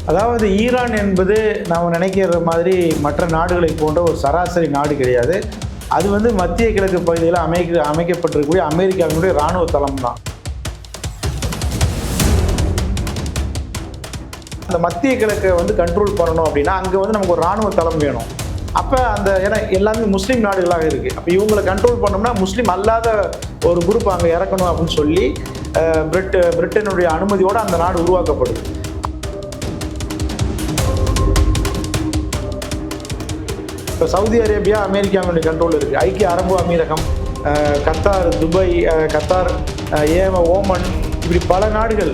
அதாவது ஈரான் என்பது நாம் நினைக்கிற மாதிரி மற்ற நாடுகளை போன்ற ஒரு சராசரி நாடு கிடையாது. அது வந்து மத்திய கிழக்கு பகுதியில் அமைக்கப்பட்டிருக்கக்கூடிய அமெரிக்காவினுடைய இராணுவ தளம் தான். அந்த மத்திய கிழக்கை வந்து கண்ட்ரோல் பண்ணணும் அப்படின்னா அங்கே வந்து நமக்கு ஒரு இராணுவ தளம் வேணும். அப்போ ஏன்னா எல்லாமே முஸ்லீம் நாடுகளாக இருக்குது. அப்போ இவங்களை கண்ட்ரோல் பண்ணோம்னா முஸ்லீம் அல்லாத ஒரு குரூப் அங்கே இறக்கணும் அப்படின்னு சொல்லி பிரிட்டனுடைய அனுமதியோடு அந்த நாடு உருவாக்கப்படுது. இப்போ சவுதி அரேபியா அமெரிக்காவினுடைய கண்ட்ரோல் இருக்குது. ஐக்கிய அரபு அமீரகம், கத்தார், துபாய், கத்தார், ஓமன், இப்படி பல நாடுகள்,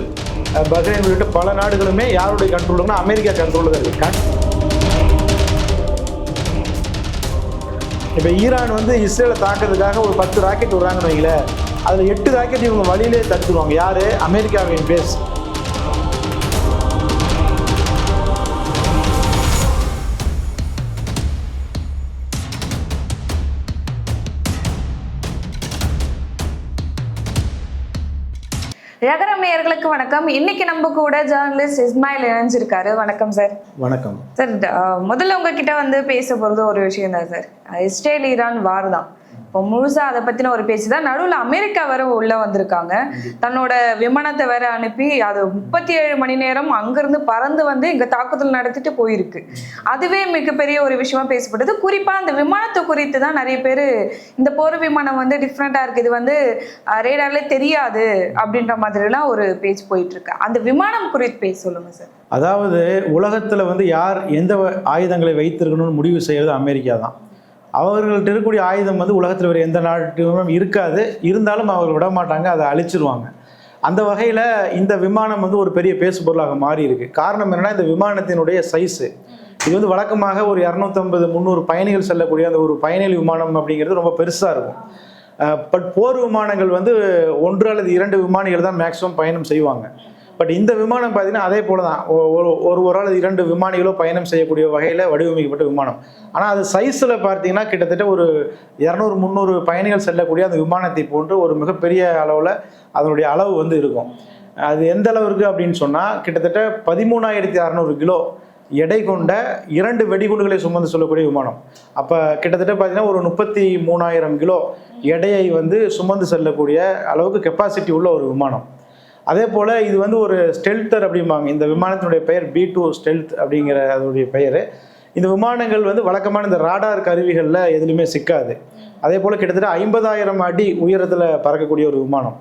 பஹ்ரைன் உள்ளிட்ட பல நாடுகளுமே யாருடைய கண்ட்ரோலுன்னா அமெரிக்கா கண்ட்ரோலில் தான் இருக்குது. இப்போ ஈரான் வந்து இஸ்ரேலை தாக்கிறதுக்காக ஒரு 10 ராக்கெட் விடுறாங்கன்னு வைங்கள, அதில் 8 ராக்கெட் இவங்க வழியிலே தடுத்துருவாங்க. யார்? அமெரிக்காவின் பேஸ். யகரம் நேயர்களுக்கு வணக்கம். இன்னைக்கு நம்ம கூட ஜேர்னலிஸ்ட் இஸ்மாயில் இணைஞ்சிருக்காரு. வணக்கம் சார். வணக்கம் சார். முதல்ல உங்ககிட்ட வந்து பேச போறது ஒரு விஷயம் தான் சார். இஸ்ரேல் ஈரான் வார் தான். இப்போ முழுசா அதை பத்தின ஒரு பேச்சு தான். நடுவில் அமெரிக்கா வேற உள்ள வந்திருக்காங்க. தன்னோட விமானத்தை வேற அனுப்பி அது 37 மணி நேரம் அங்கிருந்து பறந்து வந்து இங்க தாக்குதல் நடத்திட்டு போயிருக்கு. அதுவே மிகப்பெரிய ஒரு விஷயமா பேசப்பட்டது. குறிப்பா அந்த விமானத்தை குறித்து தான் நிறைய பேர் இந்த போர் விமானம் வந்து டிஃப்ரெண்டா இருக்கு, இது வந்து ரேடார்ல தெரியாது அப்படின்ற மாதிரி எல்லாம் ஒரு பேச்சு போயிட்டு இருக்கு. அந்த விமானம் குறித்து பேச சொல்லுங்க சார். அதாவது உலகத்துல வந்து யார் எந்த ஆயுதங்களை வைத்திருக்கணும்னு முடிவு செய்யறது அமெரிக்கா தான். அவர்கள்ட்ட இருக்கக்கூடிய ஆயுதம் வந்து உலகத்தில் வேறு எந்த நாட்டிலும் இருக்காது. இருந்தாலும் அவர்கள் விட மாட்டாங்க, அதை அழிச்சிருவாங்க. அந்த வகையில் இந்த விமானம் வந்து ஒரு பெரிய பேசுபொருளாக மாறி இருக்கு. காரணம் என்னன்னா, இந்த விமானத்தினுடைய சைஸு இது வந்து வழக்கமாக ஒரு 250-300 பயணிகள் செல்லக்கூடிய அந்த ஒரு பயணிகள் விமானம் அப்படிங்கிறது ரொம்ப பெருசாக இருக்கும். பட் போர் விமானங்கள் வந்து 1 அல்லது 2 விமானிகள் தான் மேக்ஸிமம் பயணம் செய்வாங்க. பட் இந்த விமானம் பார்த்தீங்கன்னா அதே போல தான், ஒரு அல்லது 2 விமானிகளோ பயணம் செய்யக்கூடிய வகையில் வடிவமைக்கப்பட்ட விமானம். ஆனால் அது சைஸில் பார்த்தீங்கன்னா கிட்டத்தட்ட ஒரு 200-300 பயணிகள் செல்லக்கூடிய அந்த விமானத்தை போன்று ஒரு மிகப்பெரிய அளவில் அதனுடைய அளவு வந்து இருக்கும். அது எந்த அளவு இருக்குது அப்படின்னு சொன்னால் கிட்டத்தட்ட 13,600 கிலோ எடை கொண்ட 2 வெடிகுண்டுகளை சுமந்து சொல்லக்கூடிய விமானம். அப்போ கிட்டத்தட்ட பார்த்தீங்கன்னா ஒரு 33,000 கிலோ எடையை வந்து சுமந்து செல்லக்கூடிய அளவுக்கு கெப்பாசிட்டி உள்ள ஒரு விமானம். அதே போல் இது வந்து ஒரு ஸ்டெல்த்தர் அப்படிம்பாங்க. இந்த விமானத்தினுடைய பெயர் B2 ஸ்டெல்த் அப்படிங்கிற அதனுடைய பெயர். இந்த விமானங்கள் வந்து வழக்கமான இந்த ராடார் கருவிகளில் எதுலையுமே சிக்காது. அதே போல் கிட்டத்தட்ட 50,000 அடி உயரத்தில் பறக்கக்கூடிய ஒரு விமானம்.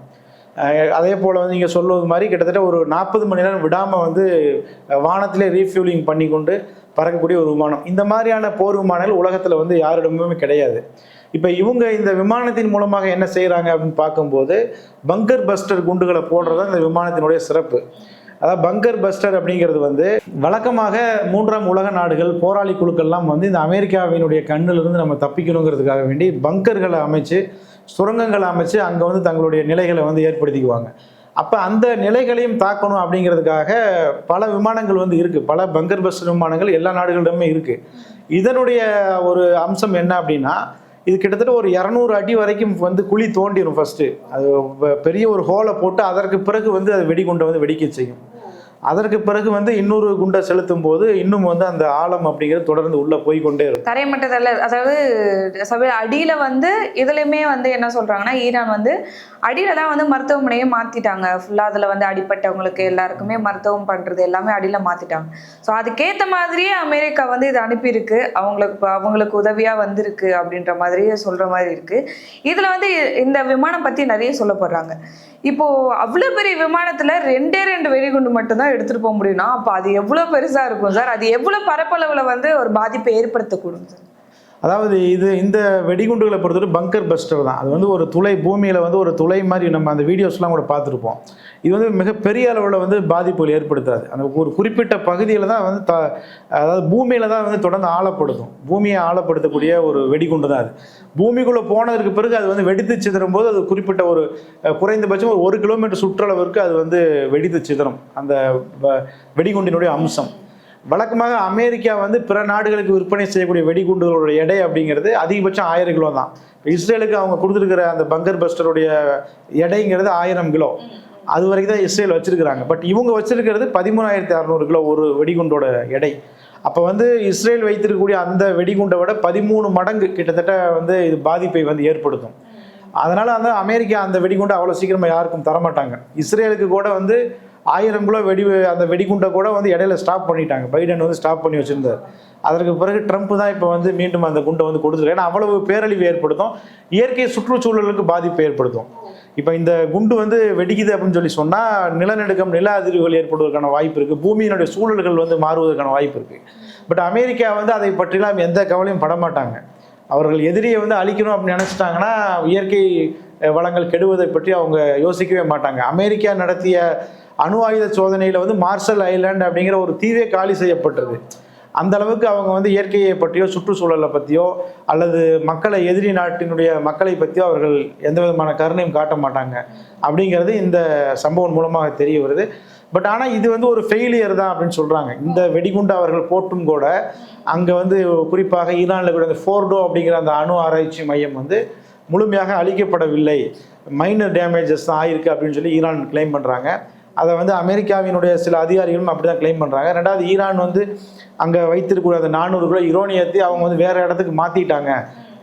அதே போல் வந்து நீங்கள் சொல்வது மாதிரி கிட்டத்தட்ட ஒரு 40 மணி நேரம் விடாமல் வந்து வானத்திலே ரீஃபியூலிங் பண்ணி கொண்டு பறக்கக்கூடிய ஒரு விமானம். இந்த மாதிரியான போர் விமானங்கள் உலகத்தில் வந்து யாரிடமுமே கிடையாது. இப்போ இவங்க இந்த விமானத்தின் மூலமாக என்ன செய்கிறாங்க அப்படின்னு பார்க்கும்போது பங்கர் பஸ்டர் குண்டுகளை போடுறது தான் இந்த விமானத்தினுடைய சிறப்பு. அதாவது பங்கர் பஸ்டர் அப்படிங்கிறது வந்து வழக்கமாக 3ஆம் உலக நாடுகள், போராளி குழுக்கள்லாம் வந்து இந்த அமெரிக்காவினுடைய கண்ணிலிருந்து நம்ம தப்பிக்கணுங்கிறதுக்காக வேண்டி பங்கர்களை அமைச்சு, சுரங்கங்களை அமைச்சு அங்கே வந்து தங்களுடைய நிலைகளை வந்து ஏற்படுத்திக்குவாங்க. அப்போ அந்த நிலைகளையும் தாக்கணும் அப்படிங்கிறதுக்காக பல விமானங்கள் வந்து இருக்குது. பல பங்கர் பஸ்டர் விமானங்கள் எல்லா நாடுகளிடமே இருக்குது. இதனுடைய ஒரு அம்சம் என்ன அப்படின்னா, இது கிட்டத்தட்ட ஒரு 200 அடி வரைக்கும் வந்து குழி தோண்டிடும். ஃபஸ்ட்டு அது பெரிய ஒரு ஹோலை போட்டு அதற்கு பிறகு வந்து அது வெடிகுண்டை வந்து வெடிக்க செய்யும். அதற்கு பிறகு வந்து இன்னொரு குண்டை செலுத்தும் போது இன்னும் வந்து அந்த ஆழம் அப்படிங்கிறது தொடர்ந்து உள்ள போய் கொண்டே இருக்கும். தரைமட்டத்தில் அதாவது அடியில வந்து இதுலையுமே வந்து என்ன சொல்றாங்கன்னா, ஈரான் வந்து அடியில தான் வந்து மருத்துவமனையை மாத்திட்டாங்க. ஃபுல்லா அதுல வந்து அடிப்பட்டவங்களுக்கு எல்லாருக்குமே மருத்துவம் பண்றது எல்லாமே அடியில மாத்திட்டாங்க. ஸோ அதுக்கேற்ற மாதிரியே அமெரிக்கா வந்து இது அனுப்பியிருக்கு, அவங்களுக்கு உதவியா வந்திருக்கு அப்படின்ற மாதிரி சொல்ற மாதிரி இருக்கு. இதுல வந்து இந்த விமானம் பத்தி நிறைய சொல்லப்படுறாங்க. இப்போ அவ்வளவு பெரிய விமானத்துல 2 வெடிகுண்டு மட்டும் தான் எடுத்துட்டு போக முடியும்னா அப்ப அது எவ்வளவு பெருசா இருக்கும் சார்? அது எவ்வளவு பரப்பளவுல வந்து ஒரு பாதிப்பை ஏற்படுத்தக்கூடும் சார்? அதாவது இந்த வெடிகுண்டுகளை பொறுத்தவரை பங்கர் பஸ்டர் தான். அது வந்து ஒரு துளை, பூமியில் வந்து ஒரு துளை மாதிரி நம்ம அந்த வீடியோஸ்லாம் கூட பார்த்துருப்போம். இது வந்து மிகப்பெரிய அளவில் வந்து பாதிப்புகள் ஏற்படுத்தாது. அந்த ஒரு குறிப்பிட்ட பகுதியில் தான் வந்து அதாவது பூமியில் தான் வந்து தொடர்ந்து ஆழப்படுத்தும். பூமியை ஆழப்படுத்தக்கூடிய ஒரு வெடிகுண்டு தான் அது. பூமிக்குள்ளே போனதற்கு பிறகு அது வந்து வெடித்து சிதறும் போது அது குறிப்பிட்ட ஒரு குறைந்தபட்சம் ஒரு 1 கிலோமீட்டர் சுற்றளவிற்கு அது வந்து வெடித்து சிதறும். அந்த வெடிகுண்டினுடைய அம்சம் வழக்கமாக அமெரிக்கா வந்து பிற நாடுகளுக்கு விற்பனை செய்யக்கூடிய வெடிகுண்டுகளோட எடை அப்படிங்கிறது அதிகபட்சம் 1000 கிலோ தான். இஸ்ரேலுக்கு அவங்க கொடுத்துருக்கிற அந்த பங்கர் பஸ்டருடைய எடைங்கிறது 1000 கிலோ. அது வரைக்கும் தான் இஸ்ரேல் வச்சிருக்கிறாங்க. பட் இவங்க வச்சிருக்கிறது 13,600 கிலோ ஒரு வெடிகுண்டோட எடை. அப்போ வந்து இஸ்ரேல் வைத்திருக்கக்கூடிய அந்த வெடிகுண்டை விட 13 மடங்கு கிட்டத்தட்ட வந்து இது பாதிப்பை வந்து ஏற்படுத்தும். அதனால அந்த அமெரிக்கா அந்த வெடிகுண்டை அவ்வளோ சீக்கிரமாக யாருக்கும் தரமாட்டாங்க. இஸ்ரேலுக்கு கூட வந்து 1000 கிலோ அந்த வெடிகுண்டை கூட வந்து இடையில ஸ்டாப் பண்ணிட்டாங்க. பைடன் வந்து ஸ்டாப் பண்ணி வச்சிருந்தார். அதற்கு பிறகு ட்ரம்ப் தான் இப்போ வந்து மீண்டும் அந்த குண்டை வந்து கொடுத்துருக்காரு. ஏன்னா அவ்வளவு பேரழிவு ஏற்படுத்தும், இயற்கை சுற்றுச்சூழலுக்கு பாதிப்பு ஏற்படுத்தும். இப்போ இந்த குண்டு வந்து வெடிக்குது அப்படின்னு சொன்னால் நிலநடுக்கம், நில அதிர்வுகள் ஏற்படுவதற்கான வாய்ப்பு இருக்குது, பூமியினுடைய சூழல்கள் வந்து மாறுவதற்கான வாய்ப்பு இருக்குது. பட் அமெரிக்கா வந்து அதை பற்றிலாம் எந்த கவலையும் படமாட்டாங்க. அவர்கள் எதிரியை வந்து அழிக்கணும் அப்படின்னு நினச்சிட்டாங்கன்னா இயற்கை வளங்கள் கெடுவதை பற்றி அவங்க யோசிக்கவே மாட்டாங்க. அமெரிக்கா நடத்திய அணு ஆயுத சோதனையில் வந்து மார்ஷல் ஐலாண்ட் அப்படிங்கிற ஒரு தீவே காலி செய்யப்பட்டது. அந்த அளவுக்கு அவங்க வந்து இயற்கையை பற்றியோ சுற்றுச்சூழலை பற்றியோ அல்லது மக்களை, எதிரி நாட்டினுடைய மக்களை பற்றியோ அவர்கள் எந்த விதமான கருணையும் காட்ட மாட்டாங்க அப்படிங்கிறது இந்த சம்பவம் மூலமாக தெரிய வருது. பட் ஆனால் இது வந்து ஒரு ஃபெயிலியர் தான் அப்படின்னு சொல்கிறாங்க. இந்த வெடிகுண்டு அவர்கள் போட்டும் கூட அங்கே வந்து குறிப்பாக ஈரானில் கூட அந்த ஃபோர்டோ அப்படிங்கிற அந்த அணு ஆராய்ச்சி மையம் வந்து முழுமையாக அழிக்கப்படவில்லை, மைனர் டேமேஜஸ் தான் ஆயிருக்கு அப்படின்னு சொல்லி ஈரான் கிளைம் பண்ணுறாங்க. அதை வந்து அமெரிக்காவினுடைய சில அதிகாரிகளும் அப்படி தான் கிளைம் பண்ணுறாங்க. ரெண்டாவது ஈரான் வந்து அங்கே வைத்திருக்கக்கூடிய அந்த 400 கிலோ யுரேனியத்தை அவங்க வந்து வேறு இடத்துக்கு மாற்றிட்டாங்க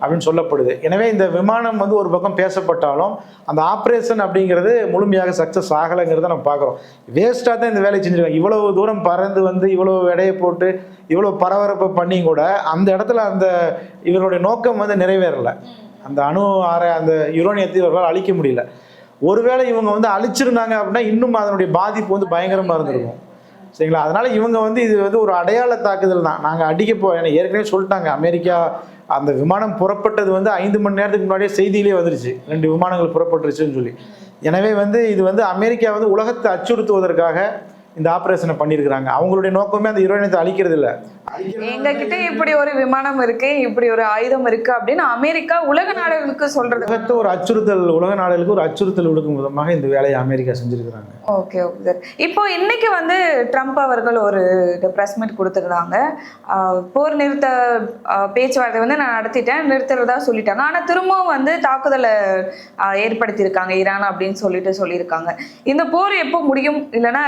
அப்படின்னு சொல்லப்படுது. எனவே இந்த விமானம் வந்து ஒரு பக்கம் பேசப்பட்டாலும் அந்த ஆப்ரேஷன் அப்படிங்கிறது முழுமையாக சக்ஸஸ் ஆகலைங்கிறத நம்ம பார்க்குறோம். வேஸ்ட்டாக தான் இந்த வேலையை செஞ்சுருக்காங்க. இவ்வளவு தூரம் பறந்து வந்து இவ்வளோ எடையை போட்டு இவ்வளோ பரபரப்பை பண்ணி கூட அந்த இடத்துல அந்த இவருடைய நோக்கம் வந்து நிறைவேறலை. அந்த அந்த யுரேனியத்தை இவர்களால் அழிக்க முடியல. ஒருவேளை இவங்க வந்து அழிச்சிருந்தாங்க அப்படின்னா இன்னும் அதனுடைய பாதிப்பு வந்து பயங்கரமாக இருந்திருக்கும். சரிங்களா? அதனால இவங்க வந்து இது வந்து ஒரு அடையாள தாக்குதல் தான். நாங்கள் அடிக்க ஏற்கனவே சொல்லிட்டாங்க. அமெரிக்கா அந்த விமானம் புறப்பட்டது வந்து 5 மணி நேரத்துக்கு முன்னாடியே செய்தியிலே வந்துருச்சு, 2 விமானங்கள் புறப்பட்டுருச்சுன்னு சொல்லி. எனவே வந்து இது வந்து அமெரிக்கா வந்து உலகத்தை அச்சுறுத்துவதற்காக இந்த ஆப்ரேஷனை பண்ணியிருக்கிறாங்க. அவங்களுடைய நோக்கமே அந்த யுரேனியத்தை அழிக்கிறது இல்லை. எங்ககிட்ட இப்படி ஒரு விமானம் இருக்கு, இப்படி ஒரு ஆயுதம் இருக்கு அப்படின்னு அமெரிக்கா உலக நாடுகளுக்கு சொல்றது, உலகத்தை ஒரு அச்சுறுத்தல், உலக நாடுகளுக்கு ஒரு அச்சுறுத்தல் விடுக்கும் விதமாக இந்த வேலையை அமெரிக்கா செஞ்சிருக்கிறாங்க. Okay okay sir. இப்போ இன்னைக்கு வந்து ட்ரம்ப் அவர்கள் ஒரு ப்ரெஸ் மீட் கொடுத்துருந்தாங்க. போர் நிறுத்த பேச்சுவார்த்தை வந்து நான் நடத்திட்டேன், நிறுத்துறதா சொல்லிட்டாங்க. ஆனால் திரும்பவும் வந்து தாக்குதலை ஏற்படுத்தியிருக்காங்க ஈரான் அப்படின்னு சொல்லியிருக்காங்க. இந்த போர் எப்போ முடியும்? இல்லைன்னா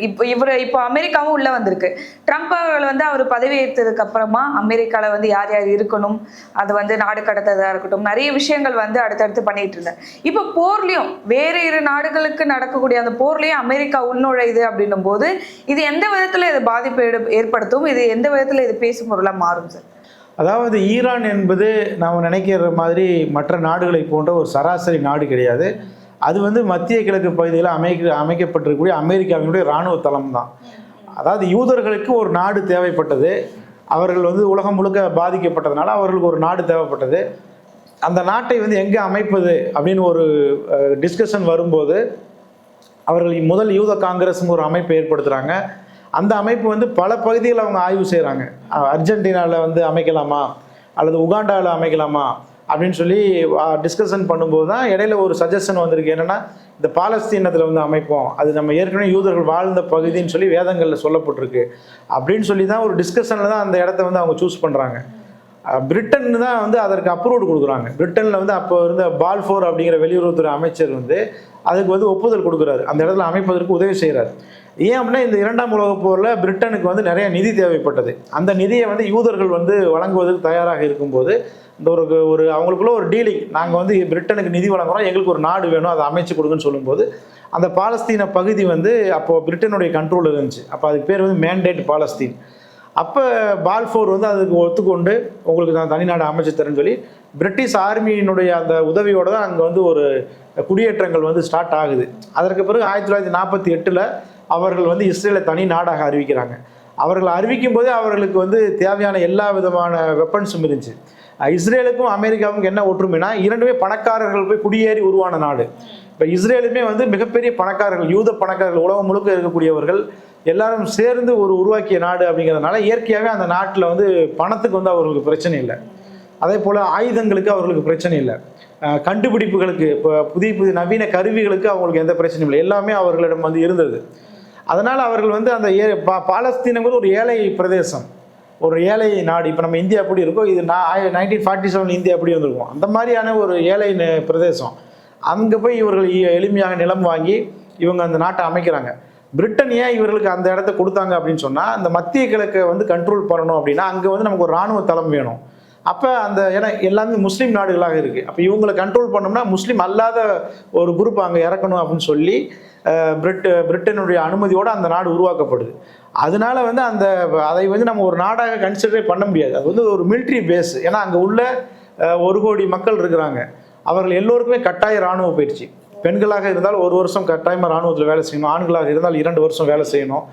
இப்போ அமெரிக்காவும் உள்ள வந்திருக்கு. ட்ரம்ப் அவர்கள் வந்து அவர் பதவி ஏற்றதுக்கு அப்புறமா அமெரிக்காவில் வந்து யார் யார் இருக்கணும், அது வந்து நாடு கடத்ததாக இருக்கட்டும், நிறைய விஷயங்கள் வந்து அடுத்தடுத்து பண்ணிட்டு இருந்தார். இப்போ போர்லையும் வேறு 2 நாடுகளுக்கு நடக்கக்கூடிய அந்த போர்லையும் அமெரிக்கா உள்நுழையுது அப்படின்னும் போது இது எந்த விதத்தில் இது பாதிப்பு ஏற்படுத்தும், இது எந்த விதத்தில் இது பேசும் பொருளாக மாறும் சார்? அதாவது ஈரான் என்பது நாம் நினைக்கிற மாதிரி மற்ற நாடுகளை போன்ற ஒரு சராசரி நாடு கிடையாது. அது வந்து மத்திய கிழக்கு பகுதியில் அமைக்கப்பட்டிருக்கக்கூடிய அமெரிக்காவினுடைய இராணுவ தளம் தான். அதாவது யூதர்களுக்கு ஒரு நாடு தேவைப்பட்டது. அவர்கள் வந்து உலகம் முழுக்க பாதிக்கப்பட்டதுனால அவர்களுக்கு ஒரு நாடு தேவைப்பட்டது. அந்த நாட்டை வந்து எங்கே அமைப்பது அப்படின்னு ஒரு டிஸ்கஷன் வரும்போது அவர்கள் முதல் யூத காங்கிரஸ்னு ஒரு அமைப்பை ஏற்படுத்துகிறாங்க. அந்த அமைப்பு வந்து பல பகுதியில் அவங்க ஆய்வு செய்கிறாங்க. அர்ஜென்டினாவில் வந்து அமைக்கலாமா அல்லது உகாண்டாவில் அமைக்கலாமா அப்படின்னு சொல்லி டிஸ்கஷன் பண்ணும்போது தான் இடையில ஒரு சஜஷன் வந்திருக்கு. என்னென்னா இந்த பாலஸ்தீனத்தில் வந்து அமைப்போம், அது நம்ம ஏற்கனவே யூதர்கள் வாழ்ந்த பகுதின்னு சொல்லி வேதங்களில் சொல்லப்பட்டிருக்கு அப்படின்னு சொல்லி தான் ஒரு டிஸ்கஷனில் தான் அந்த இடத்த வந்து அவங்க சூஸ் பண்ணுறாங்க. பிரிட்டன் தான் வந்து அதற்கு அப்ரூவ் கொடுக்குறாங்க. பிரிட்டனில் வந்து அப்போ இருந்த பால்ஃபோர் அப்படிங்கிற வெளியுறவுத்துறை அமைச்சர் வந்து அதுக்கு வந்து ஒப்புதல் கொடுக்குறாரு, அந்த இடத்துல அமைப்பதற்கு உதவி செய்கிறார். ஏன் அப்படின்னா இந்த 2ஆம் உலகப் போரில் பிரிட்டனுக்கு வந்து நிறைய நிதி தேவைப்பட்டது. அந்த நிதியை வந்து யூதர்கள் வந்து வழங்குவதற்கு தயாராக இருக்கும்போது இந்த ஒரு அவங்களுக்குள்ள ஒரு டீலிங், நாங்கள் வந்து பிரிட்டனுக்கு நிதி வழங்குறோம், எங்களுக்கு ஒரு நாடு வேணும், அதை அமைச்சு கொடுக்குன்னு சொல்லும்போது அந்த பாலஸ்தீன பகுதி வந்து அப்போது பிரிட்டனுடைய கண்ட்ரோல் இருந்துச்சு. அப்போ அதுக்கு பேர் வந்து மேண்டேட் பாலஸ்தீன். அப்போ பால்ஃபோர் வந்து அதுக்கு ஒத்துக்கொண்டு உங்களுக்கு நான் தனிநாடு அமைச்சு தரேன்னு சொல்லி பிரிட்டிஷ் ஆர்மியினுடைய அந்த உதவியோடு தான் அங்கே வந்து ஒரு குடியேற்றங்கள் வந்து ஸ்டார்ட் ஆகுது. அதற்கு பிறகு 1948 அவர்கள் வந்து இஸ்ரேலை தனி நாடாக அறிவிக்கிறாங்க. அவர்கள் அறிவிக்கும் போதே அவர்களுக்கு வந்து தேவையான எல்லா விதமான வெப்பன்ஸும் இருந்துச்சு. இஸ்ரேலுக்கும் அமெரிக்காவுக்கும் என்ன ஒற்றுமைனா, இரண்டுமே பணக்காரர்கள் போய் குடியேறி உருவான நாடு. இப்போ இஸ்ரேலுமே வந்து மிகப்பெரிய பணக்காரர்கள், யூத பணக்காரர்கள், உலகம் முழுக்க இருக்கக்கூடியவர்கள் எல்லாரும் சேர்ந்து உருவாக்கிய நாடு அப்படிங்கிறதுனால இயற்கையாகவே அந்த நாட்டில் வந்து பணத்துக்கு வந்து அவர்களுக்கு பிரச்சனை இல்லை. அதே போல் ஆயுதங்களுக்கு அவர்களுக்கு பிரச்சனை இல்லை. கண்டுபிடிப்புகளுக்கு, இப்போ புதிய நவீன கருவிகளுக்கு அவங்களுக்கு எந்த பிரச்சனையும் இல்லை. எல்லாமே அவர்களிடம் வந்து இருந்தது. அதனால் அவர்கள் வந்து அந்த பாலஸ்தீனங்கிறது ஒரு ஏழை பிரதேசம், ஒரு ஏழை நாடு. இப்போ நம்ம இந்தியா எப்படி இருக்கோ, இது 1947 இந்தியா எப்படி வந்திருக்கும், அந்த மாதிரியான ஒரு ஏழை பிரதேசம். அங்கே போய் இவர்கள் எளிமையாக நிலம் வாங்கி இவங்க அந்த நாட்டை அமைக்கிறாங்க. பிரிட்டன் ஏன் இவர்களுக்கு அந்த இடத்த கொடுத்தாங்க அப்படின்னு சொன்னால், அந்த மத்திய கிழக்கை வந்து கண்ட்ரோல் பண்ணணும் அப்படின்னா அங்கே வந்து நமக்கு ஒரு இராணுவ தளம் வேணும். அப்போ அந்த ஏன்னா எல்லாமே முஸ்லீம் நாடுகளாக இருக்குது. அப்போ இவங்களை கண்ட்ரோல் பண்ணோம்னா முஸ்லீம் அல்லாத ஒரு குரூப் அங்கே இறக்கணும் அப்படின்னு சொல்லி பிரிட்டனுடைய அனுமதியோடு அந்த நாடு உருவாக்கப்படுது. அதனால வந்து அதை வந்து நம்ம ஒரு நாடாக கன்சிடரே பண்ண முடியாது. அது வந்து ஒரு மிலிட்ரி பேஸ். ஏன்னா அங்கே உள்ள 1 கோடி மக்கள் இருக்கிறாங்க. அவர்கள் எல்லோருக்குமே கட்டாய இராணுவ பயிற்சி. பெண்களாக இருந்தால் 1 வருஷம் கட்டாயமாக இராணுவத்தில் வேலை செய்யணும். ஆண்களாக இருந்தால் 2 வருஷம் வேலை செய்யணும்.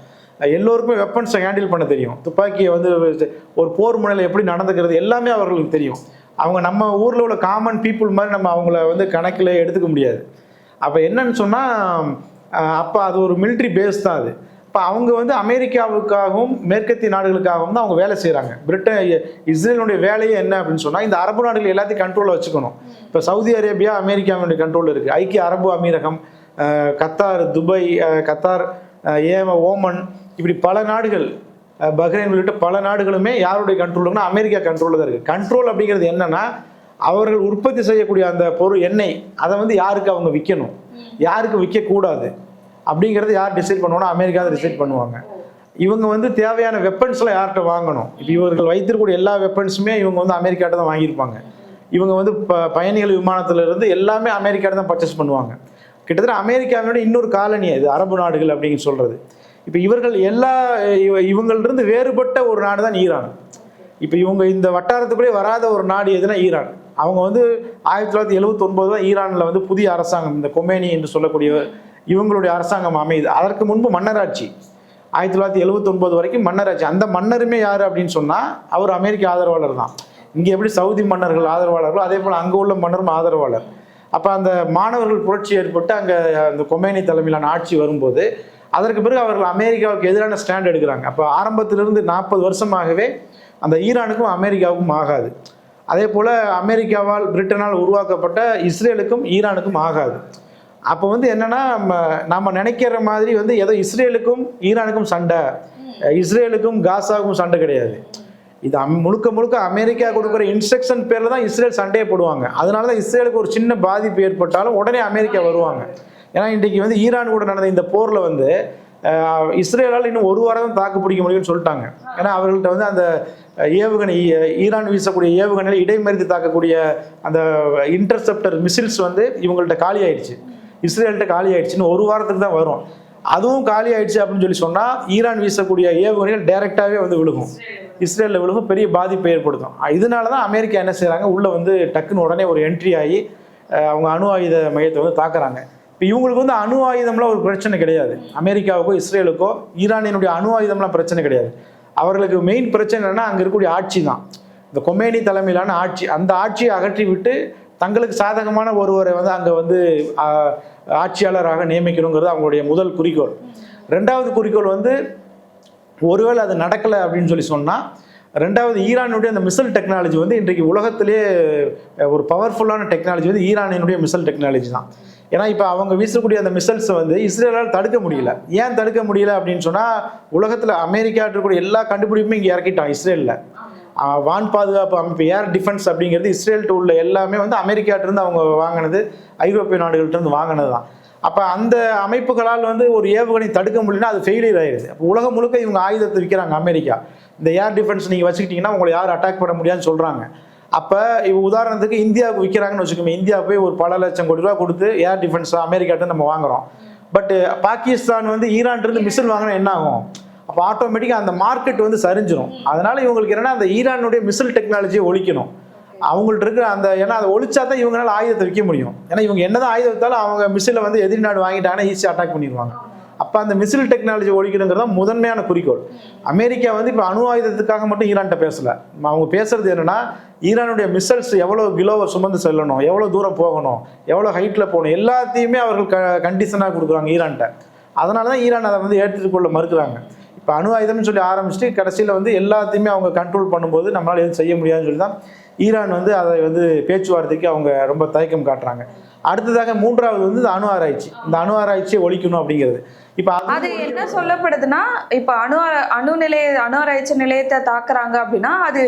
எல்லோருக்குமே வெப்பன்ஸை ஹேண்டில் பண்ண தெரியும். துப்பாக்கியை வந்து ஒரு போர் முனையில் எப்படி நடந்துக்கிறது எல்லாமே அவர்களுக்கு தெரியும். அவங்க நம்ம ஊரில் உள்ள காமன் பீப்புள் மாதிரி நம்ம அவங்கள வந்து கணக்கில் எடுத்துக்க முடியாது. அப்போ என்னன்னு சொன்னால், அப்போ அது ஒரு மிலிட்ரி பேஸ் தான் அது. இப்போ அவங்க வந்து அமெரிக்காவுக்காகவும் மேற்கத்திய நாடுகளுக்காகவும் தான் அவங்க வேலை செய்கிறாங்க. இஸ்ரேலுடைய வேலையே என்ன அப்படின்னு சொன்னால், இந்த அரபு நாடுகள் எல்லாத்தையும் கண்ட்ரோலில் வச்சுக்கணும். இப்போ சவுதி அரேபியா அமெரிக்காவுடைய கண்ட்ரோல் இருக்குது. ஐக்கிய அரபு அமீரகம், கத்தார், துபாய், கத்தார், ஓமன், இப்படி பல நாடுகள், பஹ்ரைன் உள்ளிட்ட பல நாடுகளுமே யாருடைய கண்ட்ரோலுன்னா அமெரிக்கா கண்ட்ரோலில் தான் இருக்குது. கண்ட்ரோல் அப்படிங்கிறது என்னன்னா, அவர்கள் உற்பத்தி செய்யக்கூடிய அந்த பொருள் எண்ணெய் அதை வந்து யாருக்கு அவங்க விற்கணும், யாருக்கு விற்கக்கூடாது அப்படிங்கிறது யார் டிசைட் பண்ணுவோன்னா அமெரிக்கா தான் டிசைட் பண்ணுவாங்க. இவங்க வந்து தேவையான வெப்பன்ஸ்லாம் யார்கிட்ட வாங்கணும். இப்போ இவர்கள் வைத்திருக்கக்கூடிய எல்லா வெப்பன்ஸுமே இவங்க வந்து அமெரிக்காட்ட தான் வாங்கியிருப்பாங்க. இவங்க வந்து பயணிகள் விமானத்திலிருந்து எல்லாமே அமெரிக்காட்ட தான் பர்ச்சேஸ் பண்ணுவாங்க. கிட்டத்தட்ட அமெரிக்காவோட இன்னொரு காலனி இது அரபு நாடுகள் அப்படின்னு சொல்கிறது. இப்போ இவர்கள் இவங்கள்டிருந்து வேறுபட்ட ஒரு நாடு தான் ஈரான். இப்போ இவங்க இந்த வட்டாரத்துக்குள்ளே வராத ஒரு நாடு எதுனா ஈரான். அவங்க வந்து 1979 தான் ஈரானில் வந்து புதிய அரசாங்கம், இந்த கொமேனி என்று சொல்லக்கூடிய இவங்களுடைய அரசாங்கம் அமையுது. அதற்கு முன்பு மன்னராட்சி. 1979 வரைக்கும் மன்னராட்சி. அந்த மன்னருமே யார் அப்படின்னு சொன்னால் அவர் அமெரிக்க ஆதரவாளர் தான். இங்கே எப்படி சவுதி மன்னர்கள் ஆதரவாளர்களோ அதே போல் அங்கே உள்ள மன்னரும் ஆதரவாளர். அப்போ அந்த மாணவர்கள் புரட்சி ஏற்பட்டு அங்கே அந்த கொமேனி தலைமையிலான ஆட்சி வரும்போது அதற்கு பிறகு அவர்கள் அமெரிக்காவுக்கு எதிரான ஸ்டாண்ட் எடுக்கிறாங்க. அப்போ ஆரம்பத்திலிருந்து 40 வருஷமாகவே அந்த ஈரானுக்கும் அமெரிக்காவுக்கும் ஆகாது. அதே போல் அமெரிக்காவால் பிரிட்டனால் உருவாக்கப்பட்ட இஸ்ரேலுக்கும் ஈரானுக்கும் ஆகாது. அப்போ வந்து என்னென்னா, நம்ம நினைக்கிற மாதிரி வந்து ஏதோ இஸ்ரேலுக்கும் ஈரானுக்கும் சண்டை, இஸ்ரேலுக்கும் காசாவுக்கும் சண்டை கிடையாது. இது முழுக்க முழுக்க அமெரிக்கா கொடுக்குற இன்ஸ்ட்ரக்ஷன் பேரில் தான் இஸ்ரேல் சண்டையை போடுவாங்க. அதனால தான் இஸ்ரேலுக்கு ஒரு சின்ன பாதிப்பு ஏற்பட்டாலும் உடனே அமெரிக்கா வருவாங்க. ஏன்னா இன்றைக்கி வந்து ஈரான் கூட நடந்த இந்த போரில் வந்து இஸ்ரேலால் இன்னும் 1 வாரம் தான் தாக்கு பிடிக்க முடியும்னு சொல்லிட்டாங்க. ஏன்னா அவர்கள்ட்ட வந்து அந்த ஏவுகணை, ஈரான் வீசக்கூடிய ஏவுகணையில் இடைமறித்து தாக்கக்கூடிய அந்த இன்டர்செப்டர் மிசில்ஸ் வந்து இவங்கள்ட்ட காலி ஆயிடுச்சு, இஸ்ரேல்கிட்ட காலி ஆயிடுச்சுன்னு 1 வாரத்துக்கு தான் வரும். அதுவும் காலி ஆயிடுச்சு அப்படின்னு சொல்லி சொன்னால் ஈரான் வீசக்கூடிய ஏவுகணைகள் டைரெக்டாகவே வந்து விழுகும், இஸ்ரேலில் விழுகும், பெரிய பாதிப்பை ஏற்படுத்தும். இதனால தான் அமெரிக்கா என்ன செய்கிறாங்க, உள்ளே வந்து டக்குன்னு உடனே ஒரு என்ட்ரி ஆகி அவங்க அணு ஆயுத மையத்தை வந்து தாக்குறாங்க. இப்போ இவங்களுக்கு வந்து அணு ஆயுதம்லாம் ஒரு பிரச்சனை கிடையாது. அமெரிக்காவுக்கோ இஸ்ரேலுக்கோ ஈரானினுடைய அணு ஆயுதம்லாம் பிரச்சனை கிடையாது. அவர்களுக்கு மெயின் பிரச்சனை என்னன்னா அங்கே இருக்கக்கூடிய ஆட்சி தான், இந்த கொமேனி தலைமையிலான ஆட்சி. அந்த ஆட்சியை அகற்றி விட்டு தங்களுக்கு சாதகமான ஒருவரை வந்து அங்கே வந்து ஆட்சியாளராக நியமிக்கணுங்கிறது அவங்களுடைய முதல் குறிக்கோள். 2வது குறிக்கோள் வந்து ஒருவேளை அது நடக்கலை அப்படின்னு சொல்லி சொன்னால், 2வது ஈரானுடைய அந்த மிசைல் டெக்னாலஜி வந்து இன்றைக்கு உலகத்திலே ஒரு பவர்ஃபுல்லான டெக்னாலஜி வந்து ஈரானினுடைய மிசைல் டெக்னாலஜி தான். ஏன்னா இப்போ அவங்க வீசக்கூடிய அந்த மிசைல்ஸை வந்து இஸ்ரேலால் தடுக்க முடியல. ஏன் தடுக்க முடியல அப்படின்னு சொன்னால், உலகத்தில் அமெரிக்கா இருக்கக்கூடிய எல்லா கண்டுபிடிப்புமே இங்கே இறக்கிட்டான் இஸ்ரேலில். வான் பாதுகாப்பு அமைப்பு, ஏர் டிஃபென்ஸ் அப்படிங்கிறது இஸ்ரேல்கிட்ட உள்ள எல்லாமே வந்து அமெரிக்காட்டிருந்து அவங்க வாங்கினது, ஐரோப்பிய நாடுகள்கிட்டருந்து வாங்கினது தான். அப்போ அந்த அமைப்புகளால் வந்து ஒரு ஏவுகணை தடுக்க முடியலன்னா அது ஃபெயிலியர் ஆயிடுது. அப்போ உலகம் முழுக்க இவங்க ஆயுதத்தை விற்கிறாங்க அமெரிக்கா. இந்த ஏர் டிஃபென்ஸ் நீங்கள் வச்சுக்கிட்டிங்கன்னா உங்களை யாரும் அட்டாக் பண்ண முடியாதுன்னு சொல்கிறாங்க. அப்போ உதாரணத்துக்கு இந்தியாவுக்கு விற்கிறாங்கன்னு வச்சுக்கோங்க. இந்தியா போய் ஒரு பல லட்சம் கோடி ரூபா கொடுத்து ஏர் டிஃபென்ஸ் அமெரிக்காட்ட நம்ம வாங்குகிறோம். பட் பாகிஸ்தான் வந்து ஈரான்லேருந்து மிசைல் வாங்கினா என்ன ஆகும்? அப்போ ஆட்டோமேட்டிக்காக அந்த மார்க்கெட் வந்து சரிஞ்சிடும். அதனால் இவங்களுக்கு என்னென்னா அந்த ஈரானுடைய மிசைல் டெக்னாலஜியை ஒழிக்கணும். அவங்கள்ட்ட இருக்கிற அந்த, ஏன்னா அதை ஒழிச்சா தான் இவங்களால ஆயுதத்தை விற்க முடியும். ஏன்னா இவங்க என்னதான் ஆயுதம் விற்றாலும் அவங்க மிசைலை வந்து எதிரி நாடு வாங்கிட்டாங்கன்னா ஈஸியாக அட்டாக் பண்ணிடுவாங்க. அப்போ அந்த மிசைல் டெக்னாலஜி ஒழிக்கணுங்கிறது தான் முதன்மையான குறிக்கோள். அமெரிக்கா வந்து இப்போ அணு ஆயுதத்துக்காக மட்டும் ஈரான்கிட்ட பேசலை. அவங்க பேசுறது என்னென்னா, ஈரானுடைய மிசைல்ஸ் எவ்வளோ கிலோவை சுமந்து செல்லணும், எவ்வளோ தூரம் போகணும், எவ்வளோ ஹைட்டில் போகணும், எல்லாத்தையுமே அவர்கள் கண்டிஷனாக கொடுக்குறாங்க ஈரான்கிட்ட. அதனால தான் ஈரான் அதை வந்து ஏற்றுக்கொள்ள மறுக்கிறாங்க. இப்போ அணு ஆயுதம்னு சொல்லி ஆரம்பிச்சுட்டு கடைசியில் வந்து எல்லாத்தையுமே அவங்க கண்ட்ரோல் பண்ணும்போது நம்மளால் எதுவும் செய்ய முடியாதுன்னு சொல்லி தான் ஈரான் வந்து அதை வந்து பேச்சுவார்த்தைக்கு அவங்க ரொம்ப தயக்கம் காட்டுறாங்க. அடுத்ததாக மூன்றாவது வந்து இந்த அணு ஆராய்ச்சி, இந்த அணு ஆராய்ச்சியை ஒழிக்கணும் அப்படிங்கிறது. இப்போ அது என்ன சொல்லப்படுதுன்னா, இப்ப அணு ஆராய்ச்சி நிலையத்தை தாக்குறாங்க அப்படின்னா அது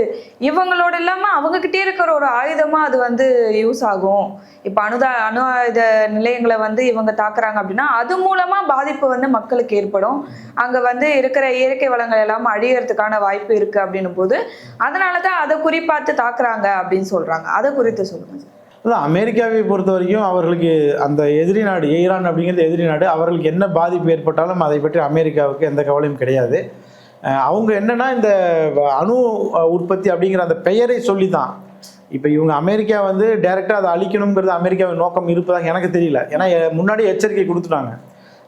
இவங்களோட இல்லாம அவங்க கிட்டே இருக்கிற ஒரு ஆயுதமா அது வந்து யூஸ் ஆகும். இப்ப அணு ஆயுத நிலையங்களை வந்து இவங்க தாக்குறாங்க அப்படின்னா அது மூலமா பாதிப்பு வந்து மக்களுக்கு ஏற்படும். அங்க வந்து இருக்கிற இயற்கை வளங்கள் எல்லாம் அழியறதுக்கான வாய்ப்பு இருக்கு அப்படின்னும் போது அதனாலதான் அதை குறிப்பாத்து தாக்குறாங்க அப்படின்னு சொல்றாங்க. அதை குறித்து சொல்லுங்க சார். அதான் அமெரிக்காவை பொறுத்த வரைக்கும் அவர்களுக்கு அந்த எதிரி நாடு ஈரான் அப்படிங்கிறது எதிரி நாடு, அவர்களுக்கு என்ன பாதிப்பு ஏற்பட்டாலும் அதை பற்றி அமெரிக்காவுக்கு எந்த கவலையும் கிடையாது. அவங்க என்னன்னா இந்த அணு உற்பத்தி அப்படிங்கிற அந்த பெயரை சொல்லி தான் இப்போ இவங்க அமெரிக்கா வந்து டைரெக்டாக அதை அழிக்கணுங்கிறது அமெரிக்காவின் நோக்கம் இருப்பதாக எனக்கு தெரியல. ஏன்னா முன்னாடி எச்சரிக்கை கொடுத்துட்டாங்க,